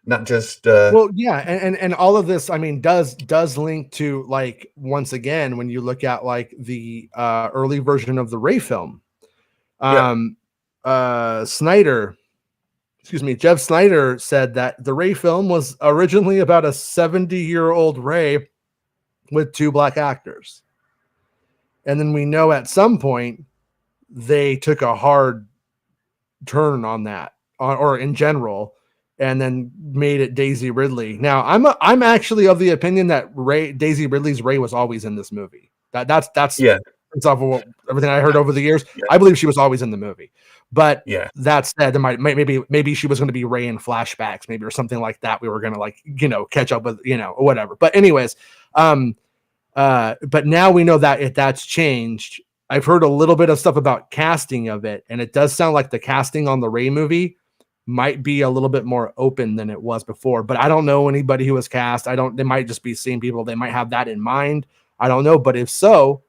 not just well, yeah, and all of this, I mean, does link to, like, once again, when you look at like the early version of the Rey film, Snyder, excuse me, Jeff Snyder said that the Rey film was originally about a 70-year-old Rey with 2 black actors, and then we know at some point they took a hard turn on that, or in general, and then made it Daisy Ridley. Now, I'm actually of the opinion that Daisy Ridley's Rey was always in this movie. That's it's off of everything I heard over the years. Yeah. I believe she was always in the movie. But that said, there maybe she was going to be Rey in flashbacks, maybe, or something like that. We were going to, like, catch up with, or whatever. But anyways, but now we know that that's changed. I've heard a little bit of stuff about casting of it, and it does sound like the casting on the Rey movie might be a little bit more open than it was before. But I don't know anybody who was cast. They might just be seeing people. They might have that in mind. I don't know. But if so,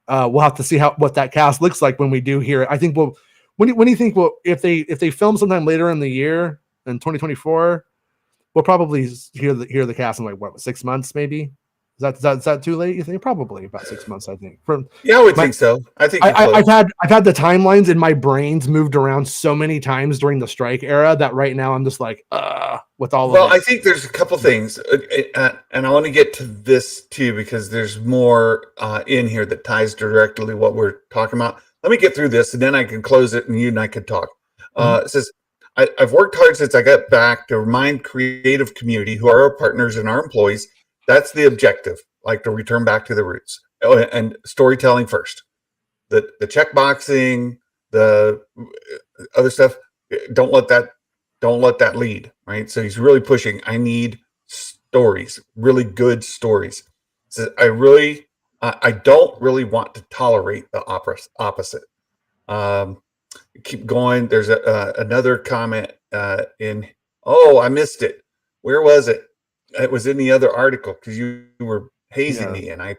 we'll have to see what that cast looks like when we do hear it. I think when do you think if they film sometime later in the year in 2024, we'll probably hear the cast in, like, 6 months maybe. Is that too late? You think? Probably about 6 months, I think. I would think so. I think I've had the timelines in my brains moved around so many times during the strike era that right now I'm just like, with all of it. Well, I think there's a couple things, and I want to get to this too, because there's more in here that ties directly to what we're talking about. Let me get through this, and then I can close it, and you and I can talk. It says, I've worked hard since I got back to remind creative community, who are our partners and our employees, that's the objective, like to return back to the roots and storytelling first. The checkboxing, the other stuff, don't let that lead, right? So he's really pushing, I need stories, really good stories. So I don't really want to tolerate the opposite. Keep going. There's another comment I missed it. Where was it? It was in the other article, because you were hazing me, and I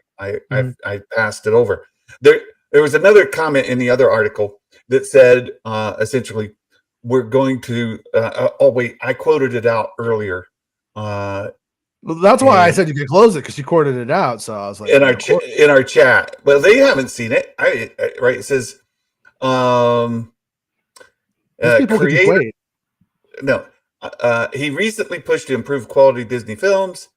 passed it over. There was another comment in the other article that said essentially, we're going to. I quoted it out earlier. Well, that's why I said you could close it, because you quoted it out. So I was like, in our chat. Well, they haven't seen it. Right? It says, creator. No. He recently pushed to improve quality Disney films.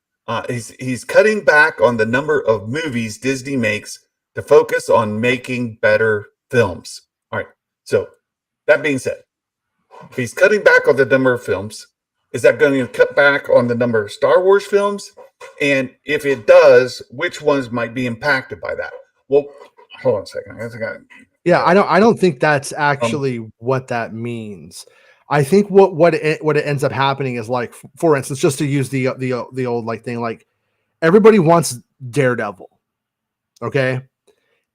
He's cutting back on the number of movies Disney makes to focus on making better films. All right. So that being said, if he's cutting back on the number of films, is that going to cut back on the number of Star Wars films? And if it does, which ones might be impacted by that? Well, hold on a second. I don't think that's actually what that means. I think what it ends up happening is, like, for instance, just to use the old, like, thing, like, everybody wants Daredevil, okay,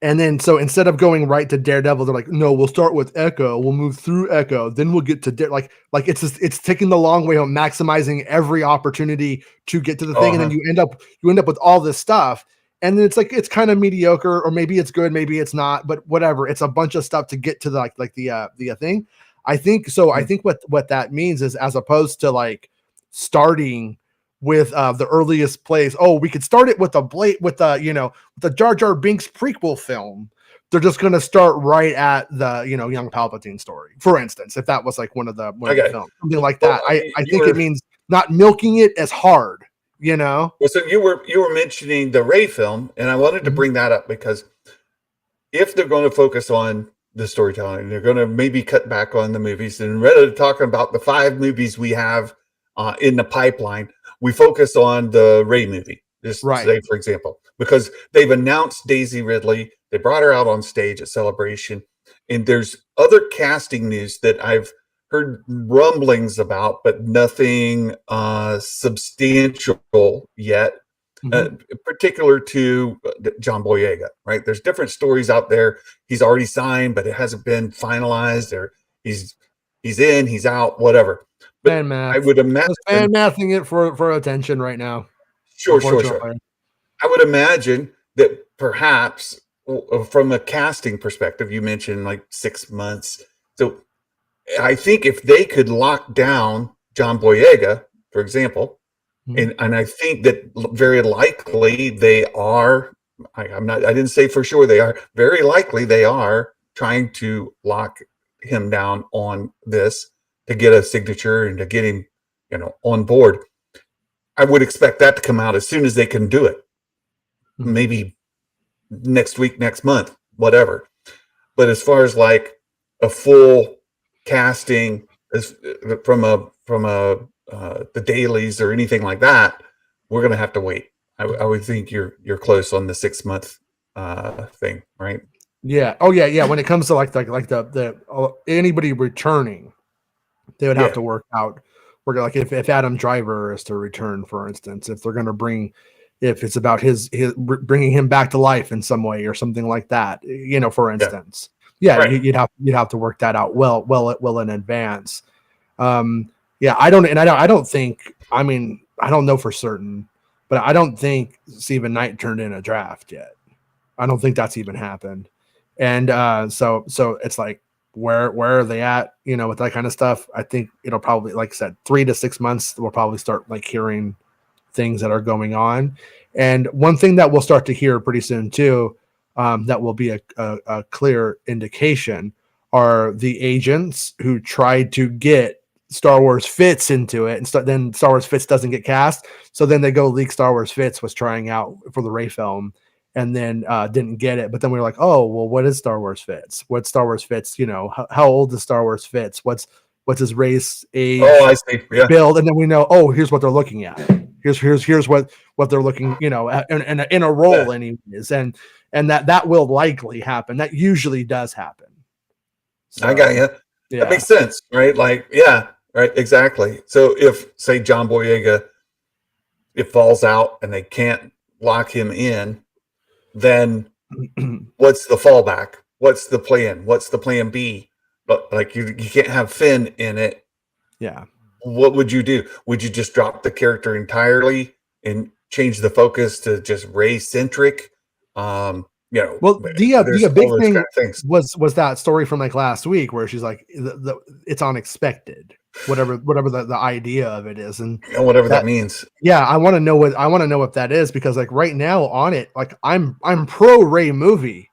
and then so instead of going right to Daredevil, they're like, no, we'll start with Echo, we'll move through Echo, then we'll get to like it's taking the long way on maximizing every opportunity to get to the thing, and then you end up with all this stuff, and then it's like it's kind of mediocre, or maybe it's good, maybe it's not, but whatever, it's a bunch of stuff to get to the thing. I think so. I think what that means is, as opposed to, like, starting with the earliest place, we could start it with the Jar Jar Binks prequel film. They're just going to start right at the young Palpatine story, for instance, if that was like one of the films, something like that. I think it means not milking it as hard. Well, so you were mentioning the Rey film, and I wanted to bring that up, because if they're going to focus on the storytelling, they're going to maybe cut back on the movies, and rather than talking about the 5 movies we have in the pipeline, we focus on the Rey movie, just today, for example, because they've announced Daisy Ridley. They brought her out on stage at Celebration, and there's other casting news that I've heard rumblings about, but nothing substantial yet. Particular to John Boyega, right? There's different stories out there. He's already signed, but it hasn't been finalized, or he's in, he's out, whatever. But Fan math. I would imagine Just fan mathing it for attention right now. Sure. I would imagine that perhaps from a casting perspective, you mentioned like 6 months. So I think if they could lock down John Boyega, for example, and I think that very likely they are. I didn't say for sure they are. Very likely they are trying to lock him down on this to get a signature and to get him, on board. I would expect that to come out as soon as they can do it. Maybe next week, next month, whatever. But as far as like a full casting, as from the dailies or anything like that, we're gonna have to wait. I would think you're close on the 6 month thing, right? Yeah. Oh yeah. When it comes to like the anybody returning, they would have to work out. We're like if Adam Driver is to return, for instance, if they're going to if it's about his bringing him back to life in some way or something like that, for instance, right. you'd have to work that out well in advance. I don't think. I mean, I don't know for certain, but I don't think Stephen Knight turned in a draft yet. I don't think that's even happened. And so it's like, where are they at, with that kind of stuff? I think it'll probably, like I said, 3 to 6 months, we'll probably start like hearing things that are going on. And one thing that we'll start to hear pretty soon too, that will be a clear indication, are the agents who tried to get Star Wars Fitz into it, and then Star Wars Fitz doesn't get cast. So then they go leak Star Wars Fitz was trying out for the Rey film, and then didn't get it. But then we were like, oh, well, what is Star Wars Fitz? What's Star Wars Fitz? How old is Star Wars Fitz? What's his race, age, I see. Yeah. build? And then we know, oh, here's what they're looking at. Here's what they're looking, at, in a role anyways. And that will likely happen. That usually does happen. So, I got you. Yeah. That makes sense, right? Like, right, exactly. So if, say, John Boyega, it falls out and they can't lock him in, then what's the fallback? What's the plan? What's the plan B? But like you can't have Finn in it. Yeah. What would you do? Would you just drop the character entirely and change the focus to just Rey centric? Well, the big thing kind of was that story from like last week where she's like, it's unexpected, whatever the idea of it is, and whatever that means. Yeah, I want to know what that is, because like right now on it, like I'm pro Rey movie.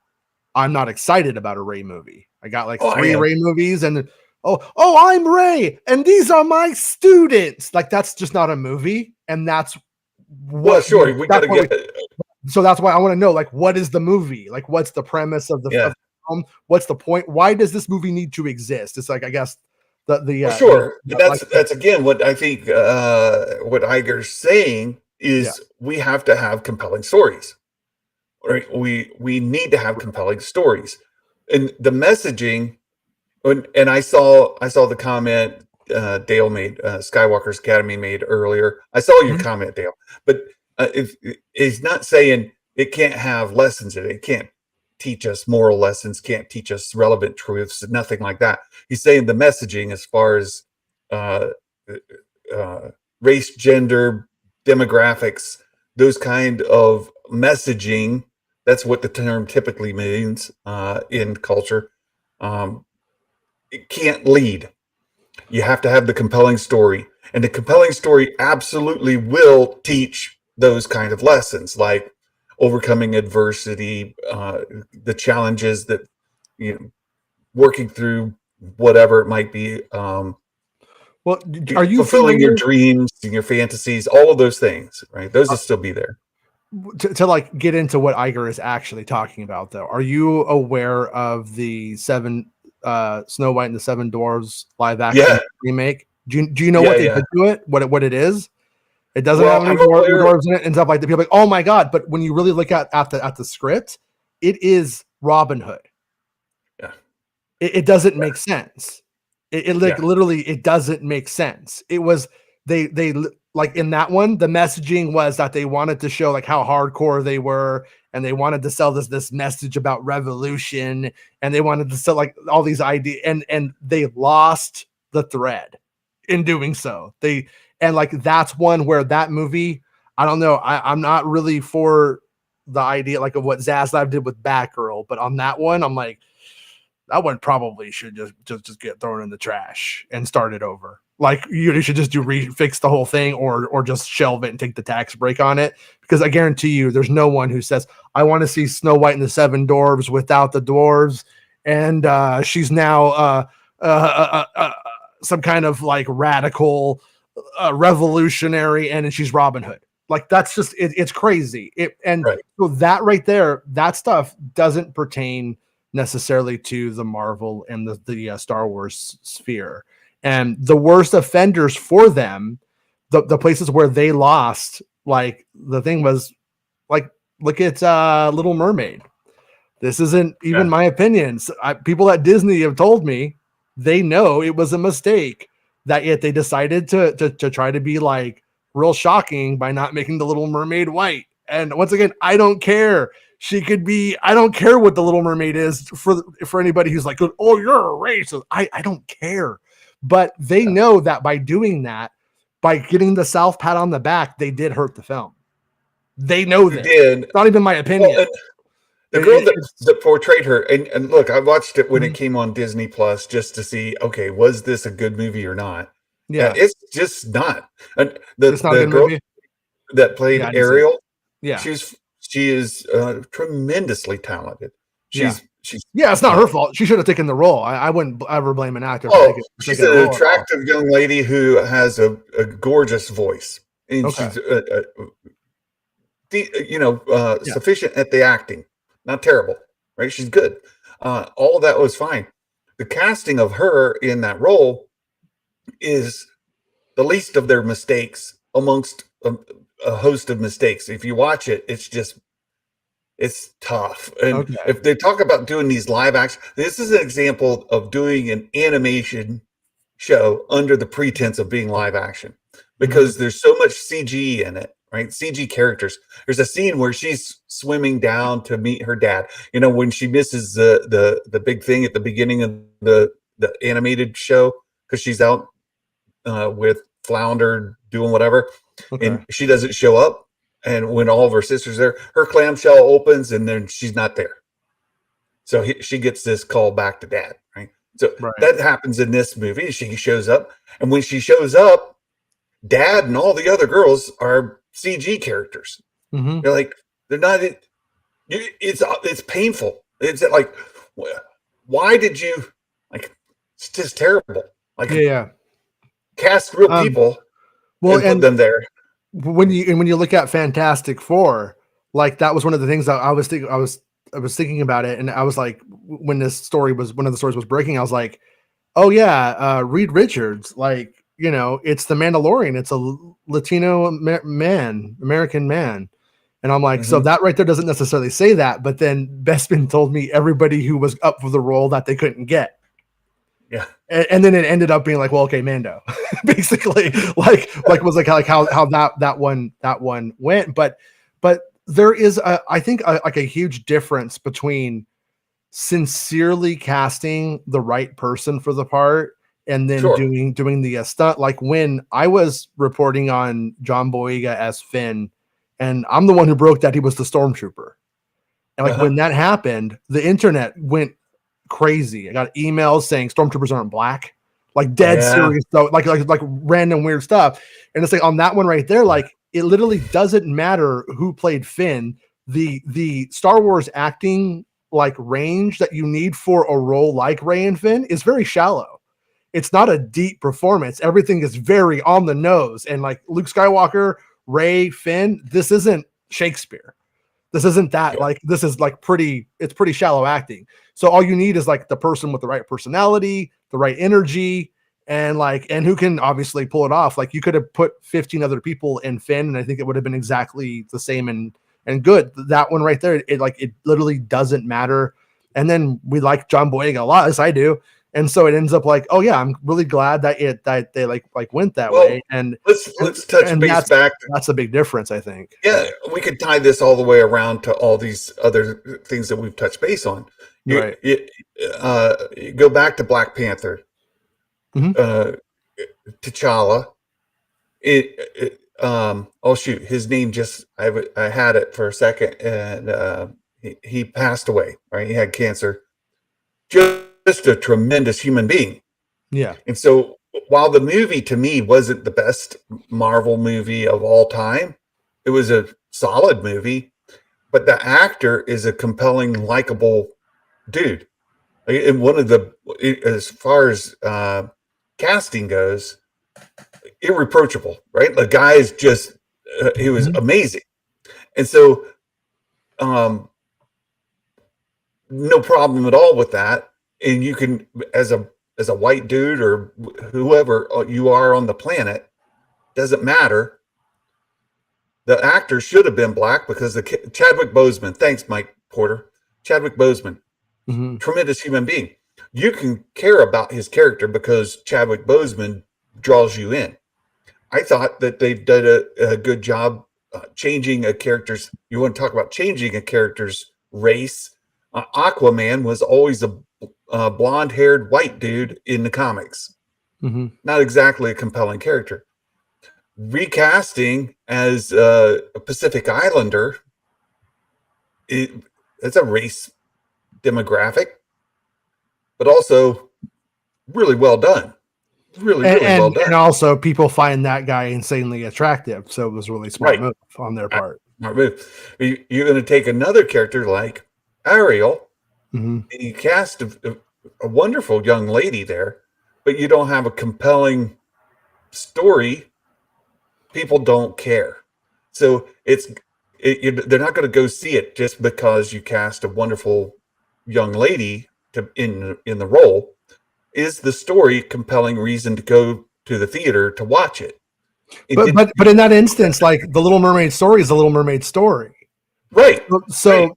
I'm not excited about a Rey movie. I got like 3 Rey movies, and I'm Rey, and these are my students. Like that's just not a movie, and that's we gotta get it. So that's why I want to know, like, what is the movie? Like, what's the premise of the film? What's the point? Why does this movie need to exist? It's like, I guess that's again what I think. What Iger's saying is we have to have compelling stories, right? We need to have compelling stories, and the messaging. And I saw the comment Dale made, Skywalker's Academy made earlier. I saw your comment, Dale, but. He's not saying it can't have lessons in it. It can't teach us moral lessons, can't teach us relevant truths, nothing like that. He's saying the messaging as far as race, gender, demographics, those kind of messaging, that's what the term typically means in culture. It can't lead. You have to have the compelling story. And the compelling story absolutely will teach those kind of lessons, like overcoming adversity, the challenges that, working through whatever it might be. Well, are you fulfilling your dreams and your fantasies, all of those things, right? Those will still be there. To like get into what Iger is actually talking about, though, are you aware of the Snow White and the Seven Dwarfs live action remake? Do you know what they did to it? What it is? It doesn't have any dwarves in it and stuff like that. People are like, oh my god! But when you really look at the script, it is Robin Hood. Yeah, it doesn't make sense. It like Yeah. literally, it doesn't make sense. It was they like in that one, the messaging was that they wanted to show like how hardcore they were, and they wanted to sell this message about revolution, and they wanted to sell like all these ideas, and they lost the thread in doing so. They and like that's one where that movie, I don't know, I'm not really for the idea like of what Zaslav did with Batgirl, but on that one, I'm like, that one probably should just get thrown in the trash and start it over. Like you should just fix the whole thing, or just shelve it and take the tax break on it. Because I guarantee you, there's no one who says, "I want to see Snow White and the Seven Dwarves without the dwarves," and she's now some kind of like radical revolutionary, and she's Robin Hood. Like that's just it's crazy. Right. So that right there, that stuff doesn't pertain necessarily to the Marvel and the Star Wars sphere. And the worst offenders for them, the places where they lost, like the thing was like, look at Little Mermaid. This isn't even my opinion. So people at Disney have told me they know it was a mistake, that yet they decided to try to be like real shocking by not making the Little Mermaid white. And once again, I don't care. She could be, I don't care what the Little Mermaid is for anybody who's like, oh, you're a racist. I don't care. But they know that by doing that, by getting the South pat on the back, they did hurt the film. They know that. It's not even my opinion. Well, the girl that portrayed her, and look, I watched it when it came on Disney Plus just to see, okay, was this a good movie or not? Yeah, it's just not. And it's not the a good girl movie that played Ariel, yeah, she is tremendously talented. She's it's not her fault. She should have taken the role. I wouldn't ever blame an actor. She's an attractive young lady who has a gorgeous voice, and she's sufficient at the acting. Not terrible, right? She's good. All of that was fine. The casting of her in that role is the least of their mistakes amongst a host of mistakes. If you watch it, it's tough. And if they talk about doing these live action, this is an example of doing an animation show under the pretense of being live action, because there's so much CG in it, right? CG characters. There's a scene where she's swimming down to meet her dad. You know, when she misses the big thing at the beginning of the animated show, because she's out with Flounder doing whatever, and she doesn't show up. And when all of her sisters are there, her clamshell opens and then she's not there. So she gets this call back to dad, right? So that happens in this movie. She shows up, and when she shows up, dad and all the other girls are CG characters. They're like, they're not. It's painful. It's like, why did you like? It's just terrible. Like, cast real people, and put them there. When you look at Fantastic Four, like that was one of the things that I was thinking about it, and I was like, when one of the stories was breaking, I was like, oh yeah, Reed Richards, like, you know, it's the Mandalorian, it's a Latino American man, and I'm like, so that right there doesn't necessarily say that, but then Bespin told me everybody who was up for the role that they couldn't get. Yeah, and then it ended up being like, well, okay, Mando, basically, like was like how that one went, but there is I think a huge difference between sincerely casting the right person for the part and then doing the stunt. Like when I was reporting on John Boyega as Finn, and I'm the one who broke that he was the stormtrooper, and like when that happened, the internet went crazy. I got emails saying stormtroopers aren't black, like dead serious, though, like random weird stuff. And it's like on that one right there, like it literally doesn't matter who played Finn. The Star Wars acting like range that you need for a role like Rey and Finn is very shallow. It's not a deep performance. Everything is very on the nose. And like Luke Skywalker, Rey, Finn, this isn't Shakespeare. This isn't that. Like this is like it's pretty shallow acting. So all you need is like the person with the right personality, the right energy, and who can obviously pull it off. Like you could have put 15 other people in Finn, and I think it would have been exactly the same and good. That one right there, it literally doesn't matter. And then we like John Boyega a lot, as I do. And so it ends up like, oh yeah, I'm really glad that they like went that Well, way. And let's touch base back. That's a big difference, I think. Yeah, we could tie this all the way around to all these other things that we've touched base on. Right. You go back to Black Panther, Mhm. T'Challa. Oh shoot, his name just I had it for a second, and he passed away. Right, he had cancer. Just a tremendous human being. Yeah. And so, while the movie to me wasn't the best Marvel movie of all time, it was a solid movie. But the actor is a compelling, likable dude. And one of the, as far as casting goes, irreproachable, right? The guy is just, he was amazing. And so, no problem at all with that. And you can, as a white dude or whoever you are on the planet, doesn't matter. The actor should have been black because Chadwick Boseman. Thanks, Mike Porter. Chadwick Boseman, tremendous human being. You can care about his character because Chadwick Boseman draws you in. I thought that they did a good job changing a character's. You want to talk about changing a character's race? Aquaman was always a blonde-haired white dude in the comics. Not exactly a compelling character. Recasting as a Pacific Islander, it's a race demographic, but also really well done. Really well done. And also, people find that guy insanely attractive, so it was really smart move on their part. Smart move. You're going to take another character like Ariel, and you cast a wonderful young lady there, but you don't have a compelling story. People don't care. So they're not going to go see it just because you cast a wonderful young lady in the role. Is the story compelling reason to go to the theater to watch it? But in that instance, like the Little Mermaid story is a Little Mermaid story, right? So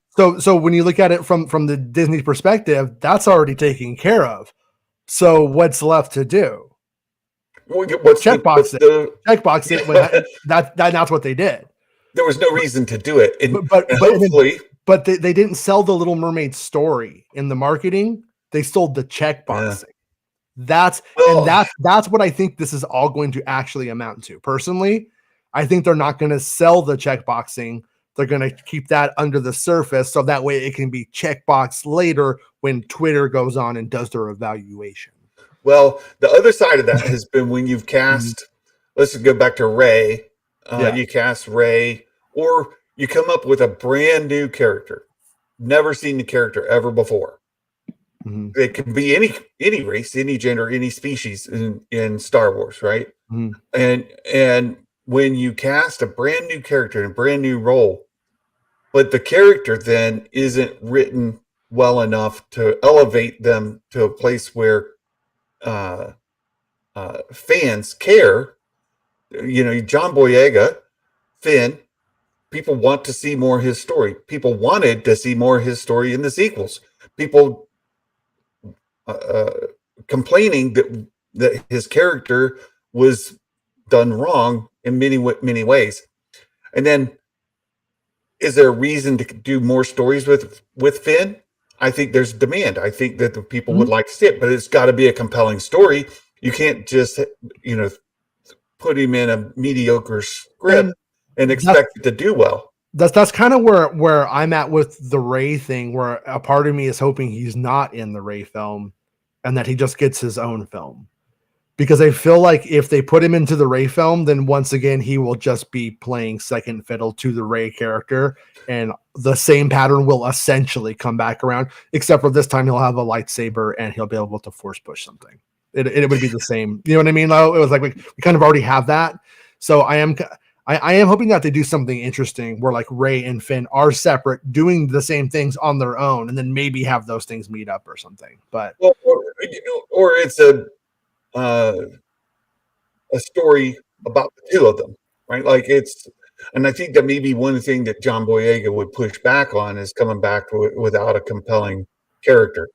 when you look at it from the Disney perspective, that's already taken care of. So what's left to do? Checkbox it. That's what they did. There was no reason to do it, but they didn't sell the Little Mermaid story in the marketing. They sold the checkboxing. That's what I think this is all going to actually amount to. Personally, I think they're not going to sell the checkboxing. They're going to keep that under the surface so that way it can be checkboxed later when Twitter goes on and does their evaluation. Well, the other side of that has been when you've cast, let's go back to Ray. You cast Ray, or you come up with a brand new character, never seen the character ever before. It can be any race, any gender, any species in Star Wars, right? And when you cast a brand new character in a brand new role, but the character then isn't written well enough to elevate them to a place where fans care. John Boyega, Finn, people want to see more of his story. People wanted to see more of his story in the sequels. People complaining that his character was done wrong in many ways. And then, is there a reason to do more stories with Finn? I think there's demand. I think that the people would like to see it, but it's got to be a compelling story. You can't just, put him in a mediocre script and expect it to do well. That's kind of where I'm at with the Ray thing, where a part of me is hoping he's not in the Ray film and that he just gets his own film. Because I feel like if they put him into the Ray film, then once again, he will just be playing second fiddle to the Ray character. And the same pattern will essentially come back around, except for this time he'll have a lightsaber and he'll be able to force push something. It would be the same. You know what I mean? Though it was like we kind of already have that. So I am hoping that they do something interesting where like Ray and Finn are separate, doing the same things on their own, and then maybe have those things meet up or something. But or it's a story about the two of them, right? And I think that maybe one thing that John Boyega would push back on is coming back without a compelling character.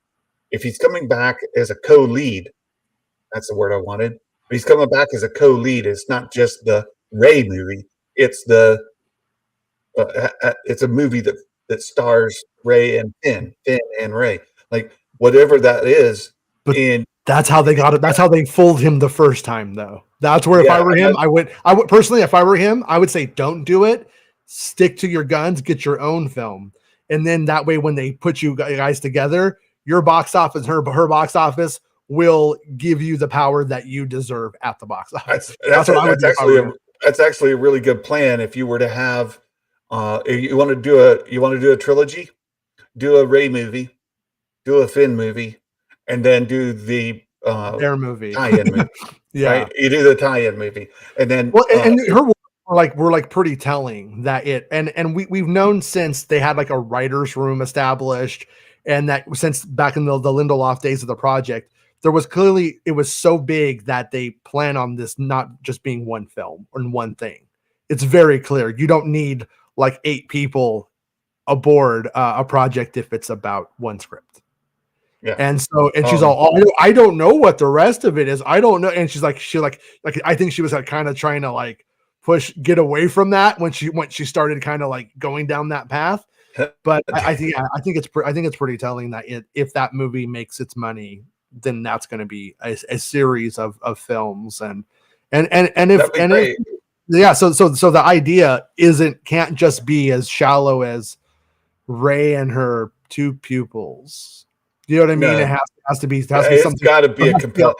if he's coming back as a co-lead, that's the word I wanted. If he's coming back as a co-lead, it's not just the Ray movie. It's it's a movie that stars Ray and Finn and Ray, like whatever that is. But And that's how they got it. That's how they fooled him the first time, though. That's where if I yeah, were him, I would personally, if I were him, I would say don't do it. Stick to your guns, get your own film. And then that way, when they put you guys together, your box office, her box office will give you the power that you deserve at the box office. That's what I would do. That's actually a really good plan. If you were to have, if you want to do a trilogy, do a Ray movie, do a Finn movie, and then do the their movie tie-in movie. Yeah, right? You do the tie-in movie, and then and her were like pretty telling that it and we've known since they had like a writer's room established, and that since back in the Lindelof days of the project, there was clearly it was so big that they plan on this not just being one film or one thing. It's very clear you don't need like 8 people aboard a project if it's about one script. yeah. And so, and she's all, I don't know what the rest of it is. I don't know. And she's like, I think she was like kind of trying to like get away from that when she started kind of like going down that path. But I think it's pretty telling that if that movie makes its money, then that's going to be a series of films so the idea can't just be as shallow as Ray and her 2 pupils. You know what I mean? No. It has to be It's something. got to be a compelling.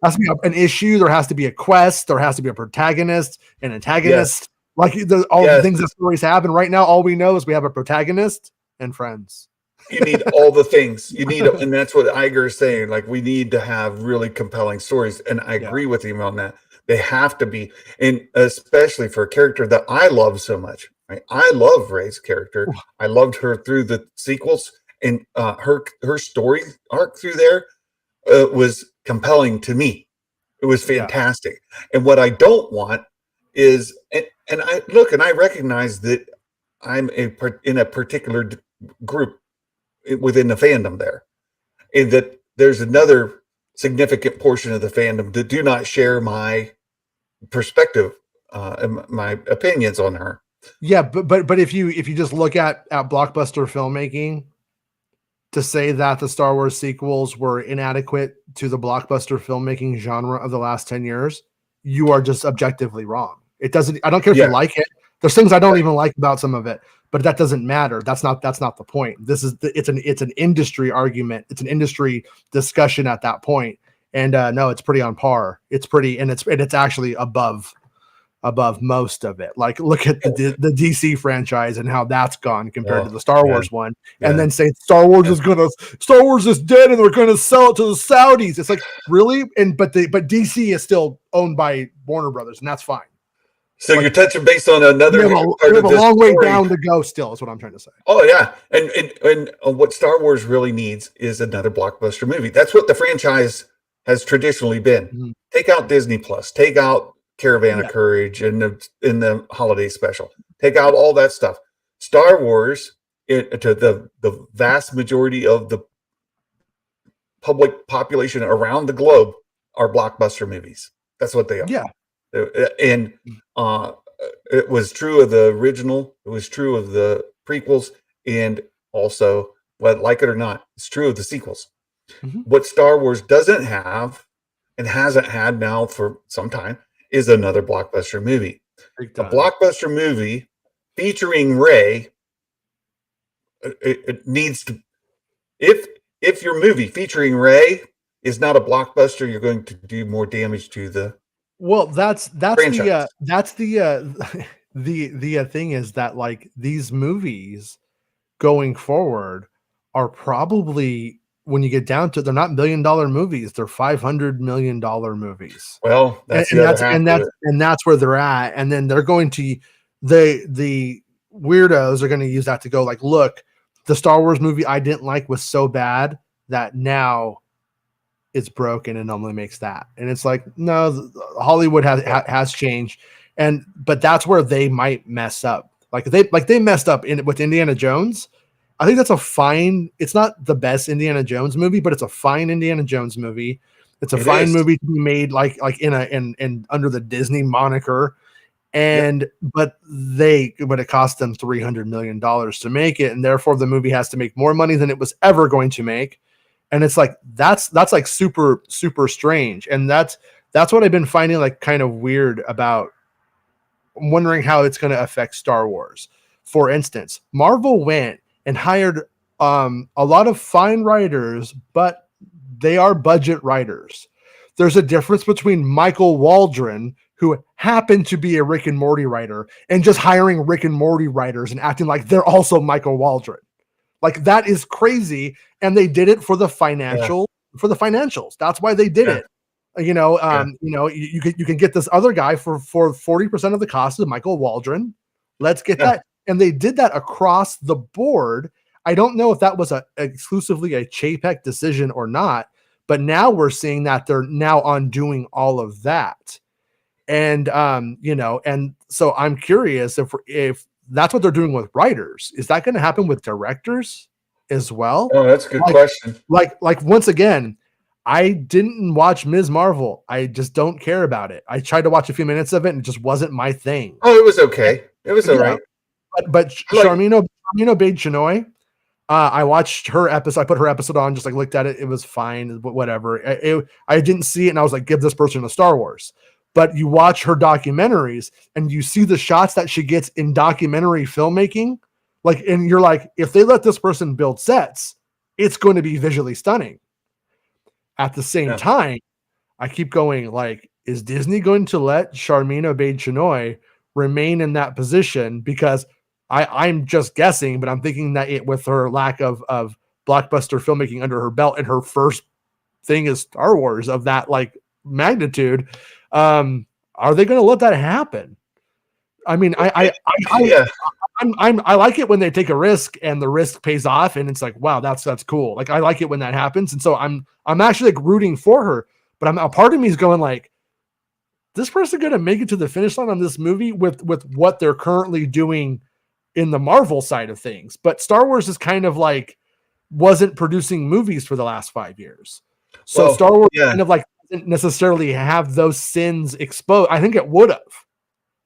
Has to be an issue. There has to be a quest. There has to be a protagonist, an antagonist. Yes. Like the things that stories have. And right now, all we know is we have a protagonist and friends. You need all the things you need, and that's what Iger is saying. Like, we need to have really compelling stories, and I agree with him on that. They have to be, and especially for a character that I love so much. Right? I love Ray's character. I loved her through the sequels, and her story arc through there was compelling to me. It was fantastic. And what I don't want is, and I recognize that I'm in a particular group within the fandom there, and that there's another significant portion of the fandom that do not share my perspective and my opinions on her. Yeah, but if you just look at blockbuster filmmaking, to say that the Star Wars sequels were inadequate to the blockbuster filmmaking genre of the last 10 years, you are just objectively wrong. It doesn't, I don't care if you like it. There's things I don't even like about some of it, but that doesn't matter. That's not the point. It's an industry argument. It's an industry discussion at that point. And no, it's pretty on par. It's pretty, and it's actually above most of it. Like, look at the DC franchise and how that's gone compared to the Star Wars one, and then say Star Wars is dead and they're gonna sell it to the Saudis. It's like, really? But DC is still owned by Warner Brothers, and that's fine. So you're touching base on another part of a long way down to go still, is what I'm trying to say. Oh yeah. And what Star Wars really needs is another blockbuster movie. That's what the franchise has traditionally been. Mm-hmm. Take out Disney Plus, take out Caravan of Courage in the holiday special, take out all that stuff. Star Wars, to the vast majority of the public population around the globe, are blockbuster movies. That's what they are. Yeah. And it was true of the original. It was true of the prequels, and also, like it or not, it's true of the sequels. Mm-hmm. What Star Wars doesn't have and hasn't had now for some time is another blockbuster movie. A blockbuster movie featuring Rey. It needs to. If your movie featuring Rey is not a blockbuster, you're going to do more damage to the. Well, that's franchise. the thing is that, like, these movies going forward are probably, when you get down to it, they're not $1 million movies, they're $500 million movies. Well, that's that's where they're at, and then they're going to the weirdos are going to use that to go like, look, the Star Wars movie I didn't like was so bad that now it's broken and only makes that. And it's like, no, Hollywood has changed, but that's where they might mess up. Like they messed up with Indiana Jones, I think that's a fine. It's not the best Indiana Jones movie, but it's a fine Indiana Jones movie. It's a fine movie to be made like in under the Disney moniker. And but it cost them $300 million to make it, and therefore the movie has to make more money than it was ever going to make. And it's like that's like super strange, and that's what I've been finding like kind of weird about. I'm wondering how it's going to affect Star Wars. For instance, Marvel went and hired a lot of fine writers, but they are budget writers. There's a difference between Michael Waldron, who happened to be a Rick and Morty writer, and just hiring Rick and Morty writers and acting like they're also Michael Waldron. Like that is crazy. And they did it for the financials. That's why they did it. You can get this other guy for 40% of the cost of Michael Waldron. Let's get that. And they did that across the board. I don't know if that was exclusively a Chapek decision or not, but now we're seeing that they're now undoing all of that. And and so I'm curious if that's what they're doing with writers. Is that going to happen with directors as well? Oh, that's a good question. Like once again, I didn't watch Ms. Marvel. I just don't care about it. I tried to watch a few minutes of it and it just wasn't my thing. Oh, it was okay. It was all right. But Sharmino Obaid-Chinoy, I watched her episode. I put her episode on, just like looked at it. It was fine, whatever. I didn't see it, and I was like, give this person a Star Wars. But you watch her documentaries, and you see the shots that she gets in documentary filmmaking, and you're like, if they let this person build sets, it's going to be visually stunning. At the same time, I keep going, like, is Disney going to let Sharmeen Obaid-Chinoy remain in that position? Because I'm just guessing, but I'm thinking that with her lack of blockbuster filmmaking under her belt, and her first thing is Star Wars of that like magnitude, are they going to let that happen? I mean, I like it when they take a risk and the risk pays off, and it's like, wow, that's cool. Like I like it when that happens, and so I'm actually like rooting for her. But a part of me is going like, this person going to make it to the finish line on this movie with what they're currently doing in the Marvel side of things. But Star Wars is kind of like wasn't producing movies for the last 5 years. So Star Wars kind of like didn't necessarily have those sins exposed. I think it would have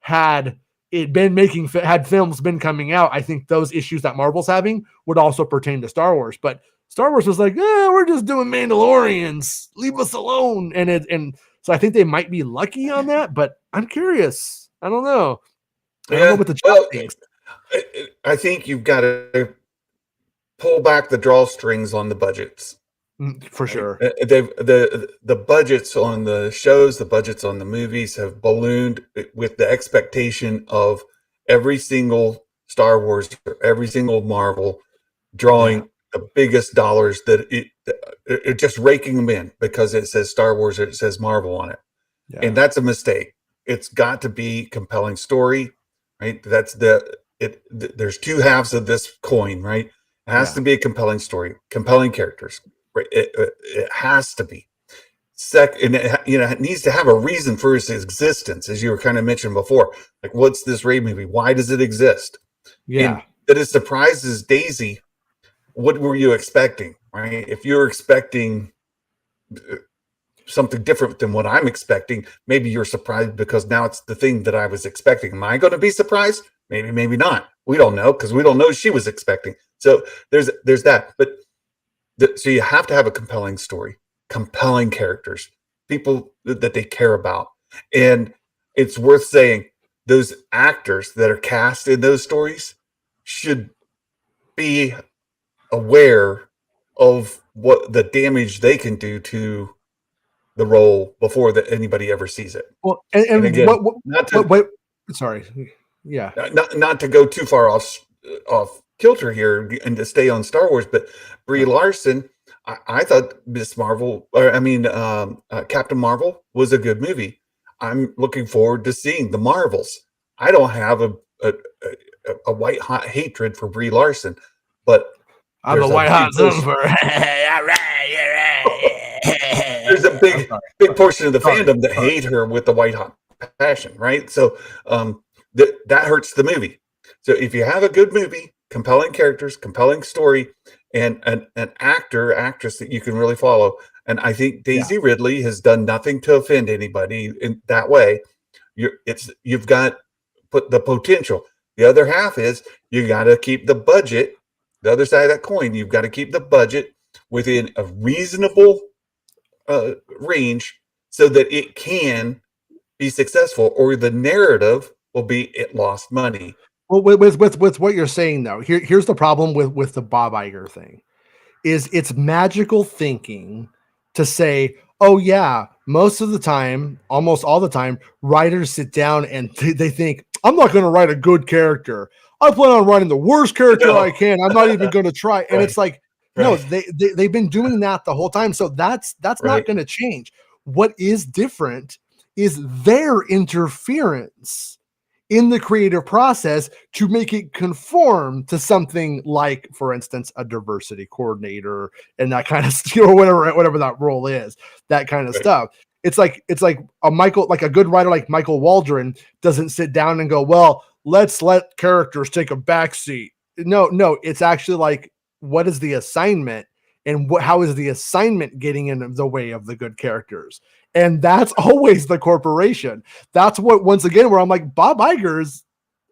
had it been had films been coming out. I think those issues that Marvel's having would also pertain to Star Wars. But Star Wars was like, we're just doing Mandalorians. Leave us alone. And so I think they might be lucky on that, but I'm curious. I don't know. I don't know what the things. I think you've got to pull back the drawstrings on the budgets. For sure. The budgets on the shows, the budgets on the movies have ballooned with the expectation of every single Star Wars, every single Marvel drawing the biggest dollars that it just raking them in because it says Star Wars or it says Marvel on it. Yeah. And that's a mistake. It's got to be compelling story, right? There's two halves of this coin, right? It has to be a compelling story, compelling characters. Right? It has to be. And it needs to have a reason for its existence, as you were kind of mentioned before. Like, what's this Rey movie? Why does it exist? Yeah. And that it surprises Daisy. What were you expecting, right? If you're expecting something different than what I'm expecting, maybe you're surprised because now it's the thing that I was expecting. Am I going to be surprised? Maybe, maybe not. We don't know because we don't know she was expecting. So there's that. But so you have to have a compelling story, compelling characters, people that they care about. And it's worth saying those actors that are cast in those stories should be aware of what the damage they can do to the role before that anybody ever sees it. Well, and again, sorry. Yeah. Not to go too far off kilter here and to stay on Star Wars, but Brie Larson, I thought Captain Marvel was a good movie. I'm looking forward to seeing the Marvels. I don't have a white hot hatred for Brie Larson, but I'm a white hot zone for there's a big portion of the fandom that hate her with the white hot passion, right? So that hurts the movie. So if you have a good movie, compelling characters, compelling story, and an actor, actress that you can really follow. And I think Daisy Ridley has done nothing to offend anybody in that way. You've got put the potential. The other half is you got to keep the budget. The other side of that coin, you've got to keep the budget within a reasonable range so that it can be successful, or the narrative will be it lost money. Well, with what you're saying though, here's the problem with the Bob Iger thing. Is it's magical thinking to say, oh yeah, most of the time, almost all the time, writers sit down and they think, I'm not going to write a good character. I plan on writing the worst character I can. I'm not even going to try. And it's like, no, they've been doing that the whole time. So that's not going to change. What is different is their interference in the creative process to make it conform to something like, for instance, a diversity coordinator and that kind of, whatever that role is, that kind of stuff. It's like a good writer like Michael Waldron doesn't sit down and go, well, let's let characters take a backseat. No, it's actually like, what is the assignment, and how is the assignment getting in the way of the good characters? And that's always the corporation. That's what, once again, where I'm like, Bob Iger's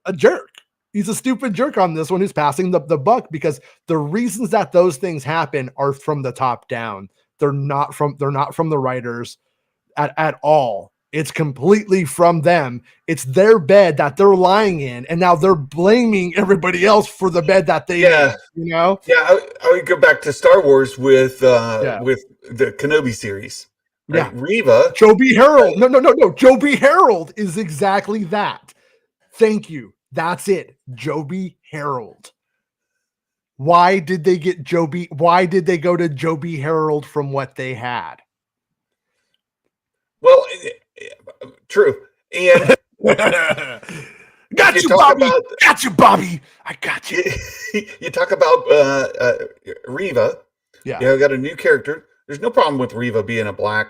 a jerk. He's a stupid jerk on this one who's passing the buck, because the reasons that those things happen are from the top down. They're not from the writers at all. It's completely from them. It's their bed that they're lying in, and now they're blaming everybody else for the bed that they made, Yeah, I would go back to Star Wars with the Kenobi series. Right? Yeah, Reva. Joe B. Harold. No. Joe B. Harold is exactly that. Thank you. That's it. Joe B. Harold. Why did they get Joe B? Why did they go to Joe B. Harold from what they had? Well, true. And got you, Bobby. Got you, Bobby. I got you. You talk about Reva. Yeah. You got a new character. There's no problem with Reva being a black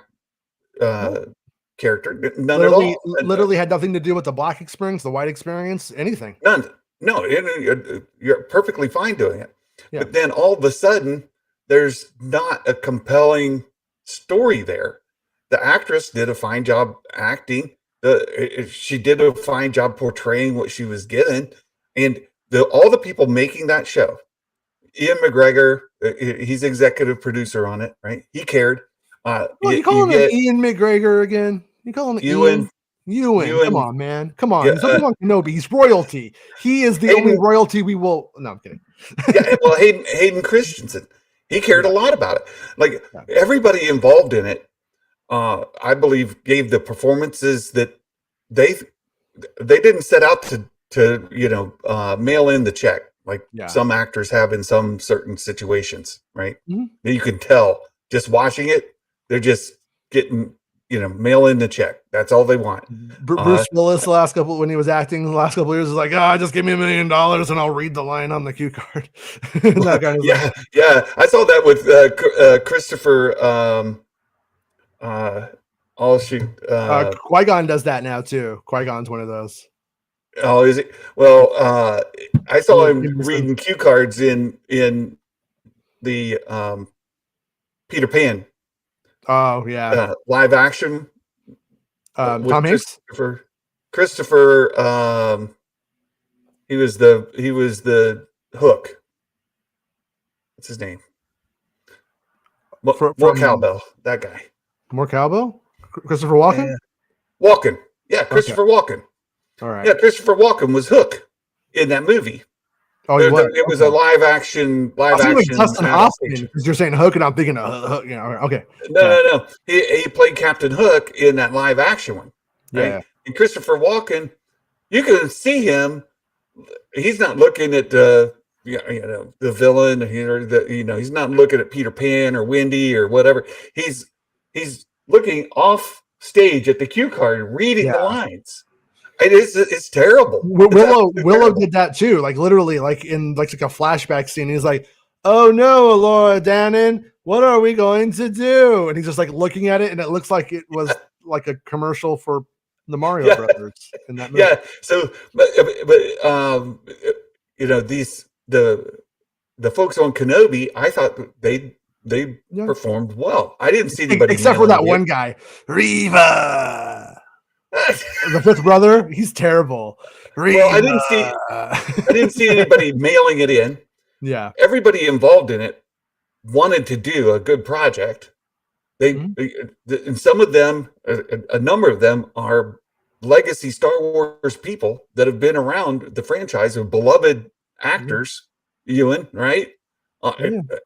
character. None at all. Literally had nothing to do with the black experience, the white experience, anything. None. No, you're perfectly fine doing it. Yeah. But then all of a sudden, there's not a compelling story there. The actress did a fine job acting. She did a fine job portraying what she was given. And all the people making that show, Ian McGregor, he's executive producer on it, right? He cared. You calling him Ian McGregor again? You calling him Ewan? Come on, man. Come on. He's only on Kenobi. He's royalty. He is the only royalty we will. No, I'm kidding. Well, Hayden Christensen, he cared a lot about it. Like everybody involved in it, I believe, gave the performances that they didn't set out to mail in the check like some actors have in some certain situations, right? Mm-hmm. You can tell just watching it, they're just getting mail in the check. That's all they want. Bruce Willis, when he was acting the last couple of years, was like, just give me $1 million and I'll read the line on the cue card. That kind of yeah. I saw that with Christopher. Qui-Gon does that now too. Qui-Gon's one of those. Oh, is it? Well, I saw him reading cue cards in the Peter Pan. Oh yeah, live action. Tom Hanks. Christopher. He was the Hook. What's his name? More cowbell. That guy. More cowbell. Christopher Walken. Walken. Yeah, Christopher Walken. All right. Yeah, Christopher Walken was Hook in that movie. Oh, it was a live action. Dustin Hoffman, because you're saying Hook, and I'm thinking Hook. Okay. No. He played Captain Hook in that live action one. Right? Yeah. And Christopher Walken, you can see him. He's not looking at the villain. He's not looking at Peter Pan or Wendy or whatever. He's looking off stage at the cue card, reading the lines. It's terrible. Willow did that too. Like literally, like in like a flashback scene. He's like, "Oh no, Laura Dannon, what are we going to do?" And he's just like looking at it, and it looks like it was like a commercial for the Mario Brothers in that movie. Yeah. So, but these the folks on Kenobi, I thought they Yeah. performed well. I didn't see anybody Except for nailing that it. one guy, Riva, the fifth brother. He's terrible. Riva. Well, I didn't see anybody mailing it in. Yeah. Everybody involved in it wanted to do a good project. And some of them, a number of them, are legacy Star Wars people that have been around the franchise, of beloved actors. Ewan, right?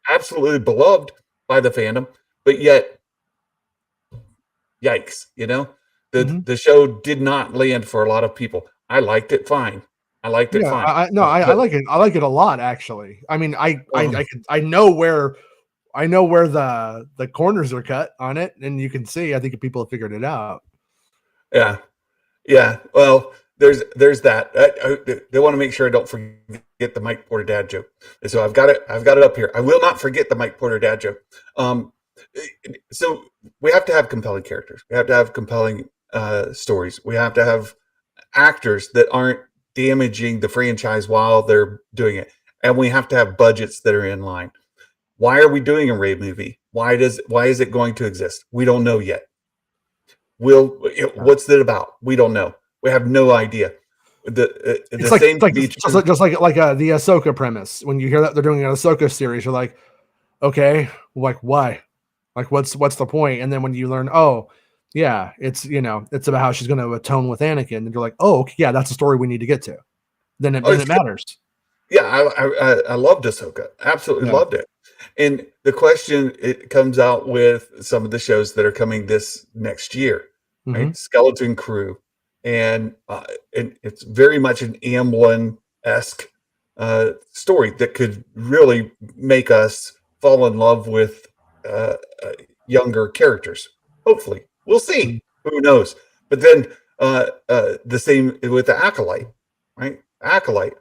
Absolutely beloved by the fandom, but yet, yikes! The show did not land for a lot of people. I liked it fine. I liked it fine. I like it. I like it a lot, actually. I mean, I know where the corners are cut on it, and you can see. I think people have figured it out. Yeah. Well, there's that. They want to make sure I don't forget the Mike Porter dad joke. So I've got it up here. I will not forget the Mike Porter dad joke. So we have to have compelling characters. We have to have compelling stories. We have to have actors that aren't damaging the franchise while they're doing it, and we have to have budgets that are in line. Why are we doing a Rey movie? Why is it going to exist? We don't know yet. What's it about? We don't know. We have no idea. Just like the Ahsoka premise. When you hear that they're doing an Ahsoka series, you're like, okay, like why? Like what's the point? And then when you learn, oh, yeah, it's about how she's going to atone with Anakin, and you're like, oh, okay, yeah, that's a story we need to get to. Then it matters. Yeah, I loved Ahsoka. Absolutely loved it. And the question, it comes out with some of the shows that are coming this next year, right? Skeleton Crew, and it's very much an Amblin-esque story that could really make us fall in love with younger characters. Hopefully, we'll see. Who knows? But then the same with the Acolyte, right? Acolyte,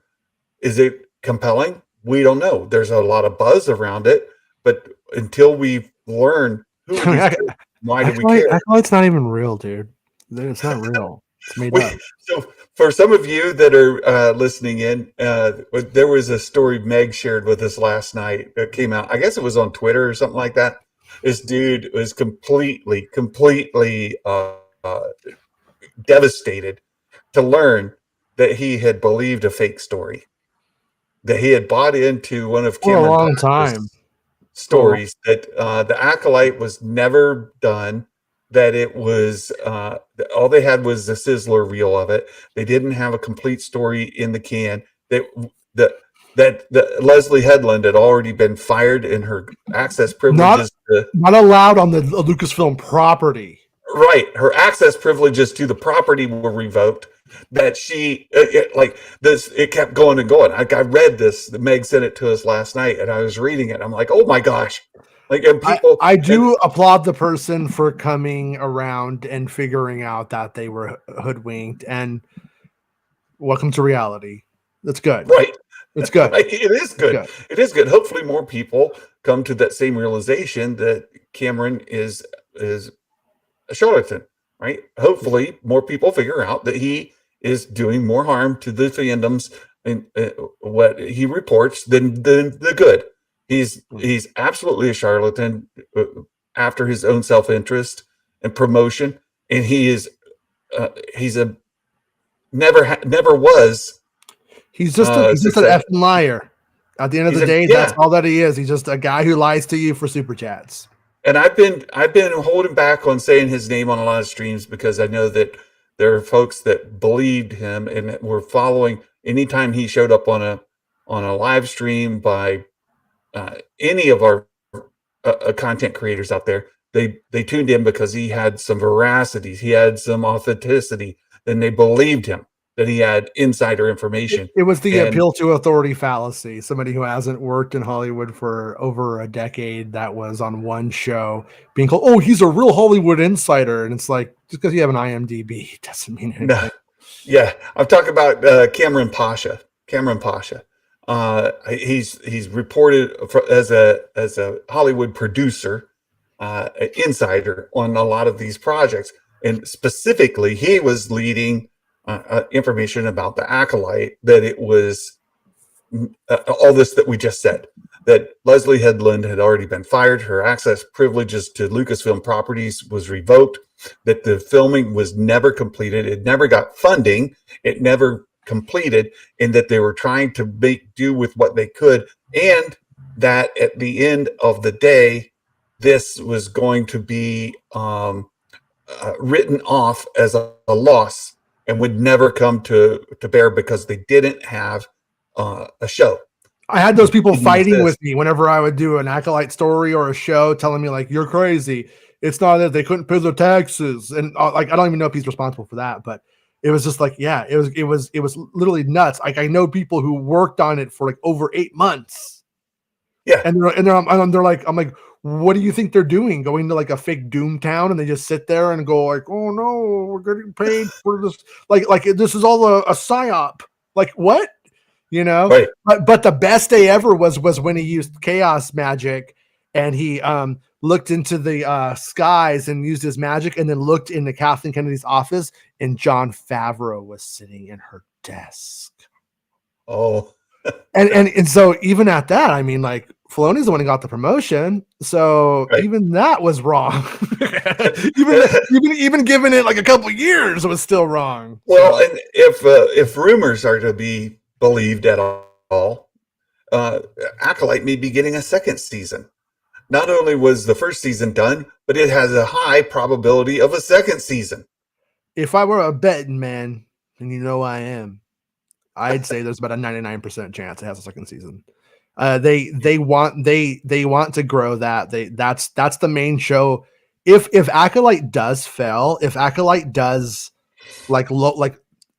is it compelling? We don't know. There's a lot of buzz around it, but until we learn who it is, why do we care? Acolyte's not even real, dude. It's not real. It's made up. So for some of you that are listening in, there was a story Meg shared with us last night that came out. I guess it was on Twitter or something like that. This dude was completely devastated to learn that he had believed a fake story, that he had bought into one of Cameron stories, that the Acolyte was never done, that it was all they had was the sizzler reel of it. They didn't have a complete story in the can. That Leslie Headland had already been fired, and her access privileges not allowed on the Lucasfilm property. Right, her access privileges to the property were revoked. That it kept going and going. I read this. Meg sent it to us last night, and I was reading it. I'm like, oh my gosh! And people, I applaud the person for coming around and figuring out that they were hoodwinked, and welcome to reality. That's good. Right. It's good. It is good. It is good. Hopefully, more people come to that same realization that Cameron is a charlatan. Right. Hopefully, more people figure out that he is doing more harm to the fandoms and what he reports than the good. He's absolutely a charlatan after his own self-interest and promotion, and he's a never was. He's just an effing liar. At the end of the day, that's all that he is. He's just a guy who lies to you for super chats. And I've been holding back on saying his name on a lot of streams because I know that there are folks that believed him and were following anytime he showed up on a live stream by any of our content creators out there. They tuned in because he had some veracity, he had some authenticity, and they believed him that he had insider information. It was the appeal to authority fallacy. Somebody who hasn't worked in Hollywood for over a decade that was on one show being called, oh, he's a real Hollywood insider. And it's like, just because you have an IMDb doesn't mean anything. No. Yeah. I'm talking about Cameron Pasha. He's reported as a Hollywood producer, insider on a lot of these projects. And specifically, he was leading information about the Acolyte, that it was all this that we just said, that Leslie Headland had already been fired, her access privileges to Lucasfilm properties was revoked, that the filming was never completed, it never got funding, it never completed, and that they were trying to make do with what they could, and that at the end of the day, this was going to be written off as a loss and would never come to bear because they didn't have a show. I had those people fighting with me whenever I would do an Acolyte story or a show, telling me like, "You're crazy. It's not that they couldn't pay their taxes," and like I don't even know if he's responsible for that, but it was just like, yeah, it was literally nuts. Like I know people who worked on it for like over 8 months. Yeah, and they're like, I'm like, what do you think they're doing? Going to like a fake doom town and they just sit there and go like, oh no, we're getting paid for this. Like this is all a psyop. Like what? You know? right. But the best day ever was when he used chaos magic and he looked into the skies and used his magic and then looked into Kathleen Kennedy's office and Jon Favreau was sitting in her desk. Oh. And so even at that, I mean, like Filoni's the one who got the promotion, so right. even that was wrong. even given it like a couple years, it was still wrong. Well, and if rumors are to be believed at all, Acolyte may be getting a second season. Not only was the first season done, but it has a high probability of a second season. If I were a betting man, and you know I am, I'd say there's about a 99% chance it has a second season. They want to grow that. That's the main show. If Acolyte does fail, if Acolyte does like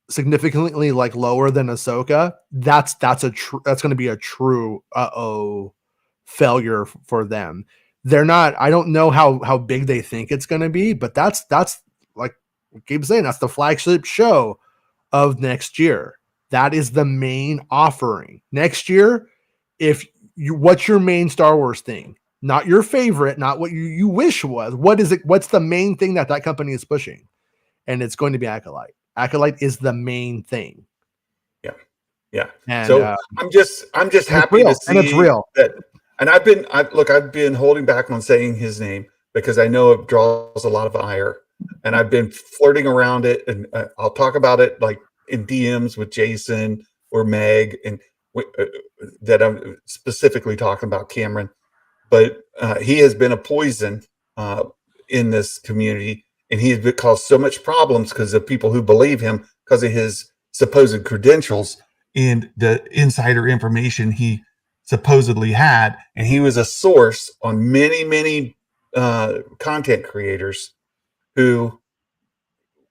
significantly like lower than Ahsoka, that's going to be a true failure for them. They're not. I don't know how big they think it's going to be, but that's like I keep saying, that's the flagship show of next year. That is the main offering next year. What's your main Star Wars thing? Not your favorite, not what you wish was. What is it? What's the main thing that company is pushing? And it's going to be Acolyte. Acolyte is the main thing. Yeah. And, so I'm just happy to see, and it's real. That. And I've been holding back on saying his name because I know it draws a lot of ire, and I've been flirting around it, and I'll talk about it like in DMs with Jason or Meg, and that I'm specifically talking about Cameron, but he has been a poison in this community, and he has caused so much problems because of people who believe him because of his supposed credentials and the insider information he supposedly had, and he was a source on many content creators who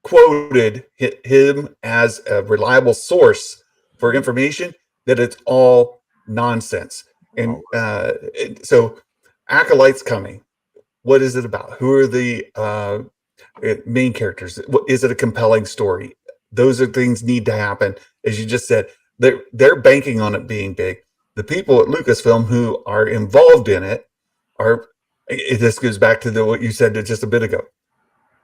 quoted him as a reliable source for information that it's all nonsense. And so Acolyte's coming. What is it about? Who are the main characters? Is it a compelling story? Those are things need to happen. As you just said, they're banking on it being big. The people at Lucasfilm who are involved in it this goes back to what you said just a bit ago.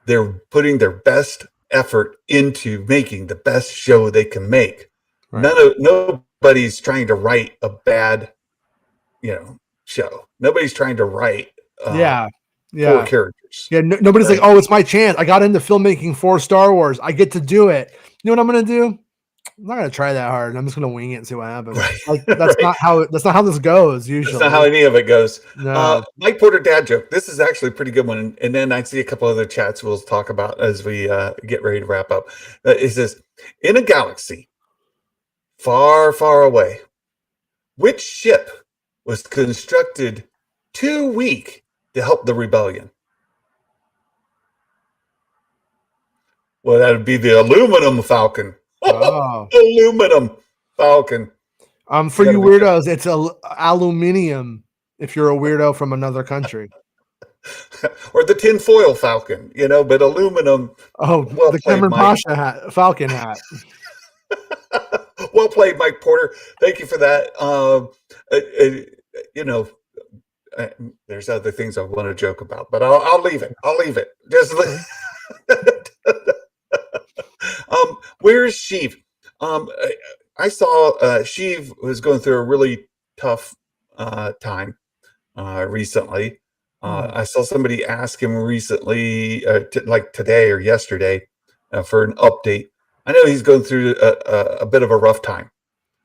They're putting their best effort into making the best show they can make. Right. Nobody's trying to write a bad, show. Nobody's trying to write poor characters. Yeah, nobody's like, oh, it's my chance. I got into filmmaking for Star Wars. I get to do it. You know what I'm going to do? I'm not going to try that hard. I'm just going to wing it and see what happens. Right. Like, that's not how this goes usually. That's not how any of it goes. No. Mike Porter dad joke. This is actually a pretty good one. And then I see a couple other chats we'll talk about as we get ready to wrap up. It says, in a galaxy far, far away, which ship was constructed too weak to help the rebellion? Well, that would be the aluminum Falcon. Oh. Aluminum Falcon. For you weirdos, it's aluminium if you're a weirdo from another country. Or the tinfoil Falcon, but aluminum. Oh, the Cameron Pasha hat, Falcon hat. Well played, Mike Porter. Thank you for that. There's other things I want to joke about, but I'll leave it. Just where's Sheev? I I saw Sheev was going through a really tough time recently. I saw somebody ask him recently, like today or yesterday, for an update. I know he's going through a bit of a rough time.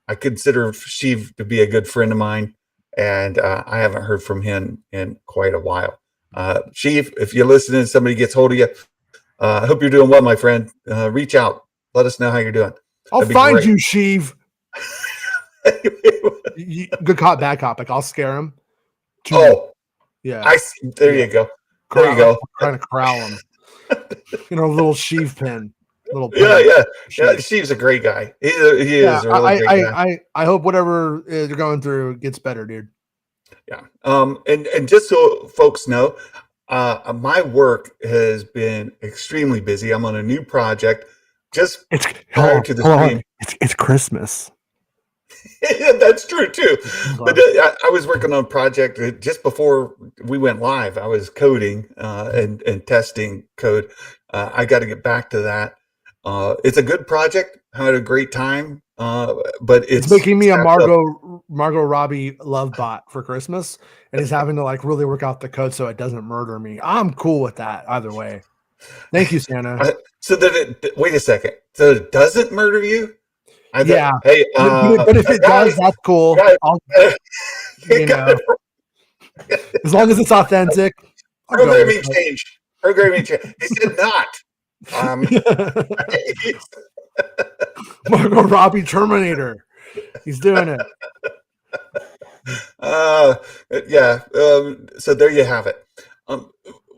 I consider Sheev to be a good friend of mine, and I haven't heard from him in quite a while. Sheev, if you're listening, somebody gets hold of you. I hope you're doing well, my friend. Reach out. Let us know how you're doing. I'll That'd be find great. you, Sheev. Good cop, bad cop. Like I'll scare him. Oh, yeah. There you go. There you go. Trying to corral him. A little sheave pin. Little Yeah. Sheev's a great guy. He is a really great guy. I hope whatever you're going through gets better, dude. Yeah. And just so folks know, my work has been extremely busy. I'm on a new project. Just prior to the stream. It's Christmas. Yeah, that's true too. But I was working on a project just before we went live. I was coding and testing code. I got to get back to that. It's a good project. I had a great time. But it's making me a Margot Robbie love bot for Christmas, and he's having to like really work out the code so it doesn't murder me. I'm cool with that either way. Thank you, Santa. So that wait a second. So it doesn't murder you? Yeah. Hey, but if it does, that's cool. As long as it's authentic. Programming change. He said not. Margot Robbie Terminator. He's doing it. Yeah. So there you have it.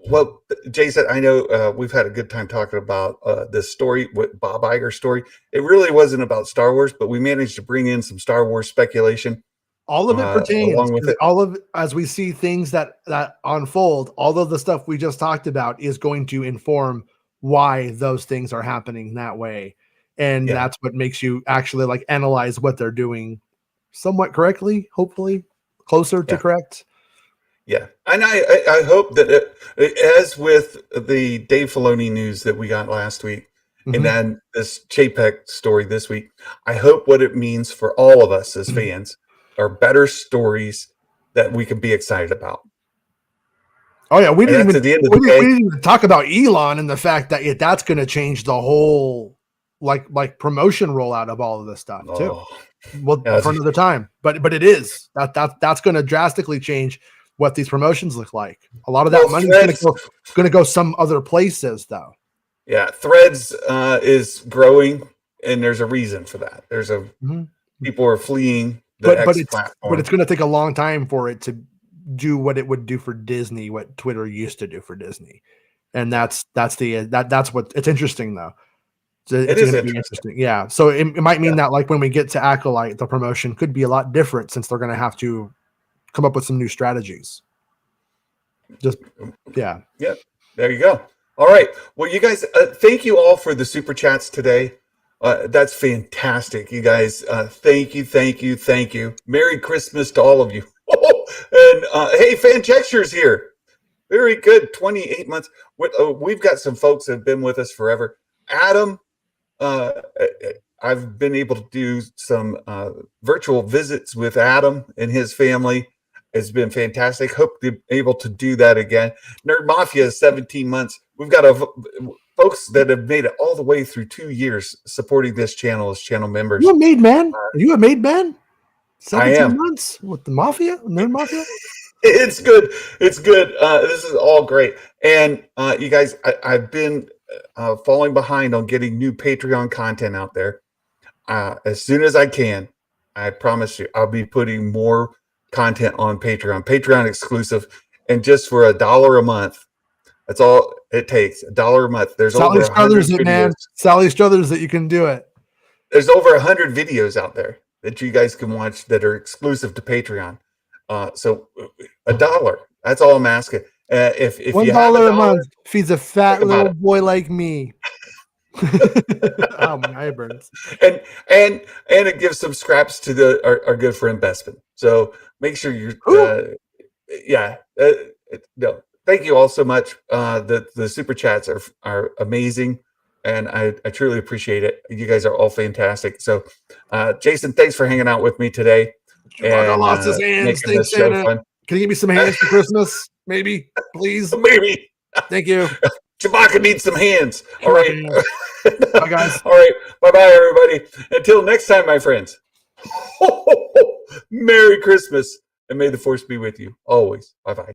Well, Jason, I know we've had a good time talking about this story, with Bob Iger story. It really wasn't about Star Wars, but we managed to bring in some Star Wars speculation. All of it pertains. Along with it. All of as we see things that unfold, all of the stuff we just talked about is going to inform why those things are happening that way. And that's what makes you actually like analyze what they're doing somewhat correctly, hopefully closer to correct. Yeah. And I hope that as with the Dave Filoni news that we got last week, and then this Chapek story this week, I hope what it means for all of us as fans are better stories that we can be excited about. Oh yeah, we didn't even talk about Elon and the fact that that's going to change the whole like promotion rollout of all of this stuff too. Well, for another time, but it is that's going to drastically change what these promotions look like. A lot of that money is going to go some other places, though. Yeah, Threads is growing, and there's a reason for that. There's people are fleeing the X platform, but it's going to take a long time for it to do what it would do for Disney, what Twitter used to do for Disney, and that's what it's interesting though. It's going to be interesting, yeah. So it might mean that like when we get to Acolyte, the promotion could be a lot different since they're going to have to come up with some new strategies. Yep. There you go. All right. Well, you guys, thank you all for the super chats today. That's fantastic, you guys. Thank you. Merry Christmas to all of you. And hey, Fan Texture's here. Very good. 28 months. We've got some folks that have been with us forever. Adam, I've been able to do some virtual visits with Adam and his family. It's been fantastic. Hope to be able to do that again. Nerd Mafia is 17 months. We've got folks that have made it all the way through 2 years supporting this channel as channel members. You a made man? Are you a made man? 17 months with the Mafia? Nerd Mafia? It's good. It's good. This is all great. And you guys, I've been falling behind on getting new Patreon content out there. As soon as I can, I promise you, I'll be putting more content on Patreon exclusive, and just for $1 a month. That's all it takes. $1 a month. There's Sally over 100 videos. Man. Sally Struthers that you can do it. There's over 100 videos out there that you guys can watch that are exclusive to Patreon. So $1. That's all I'm asking. If $1 a month feeds a fat little boy like me. Oh, my eyebrows. And it gives some scraps to our good friend Bespin. So make sure you're no. Thank you all so much. The super chats are amazing. And I truly appreciate it. You guys are all fantastic. So, Jason, thanks for hanging out with me today Chewbacca and lost his hands. making this Thanks, show Santa. fun. Can you give me some hands for Christmas? Maybe, please. Maybe Thank you. Chewbacca needs some hands. All Chewbacca right. hands. Bye, guys. All right. Bye-bye, everybody. Until next time, my friends. Merry Christmas, and may the force be with you always. Bye-bye.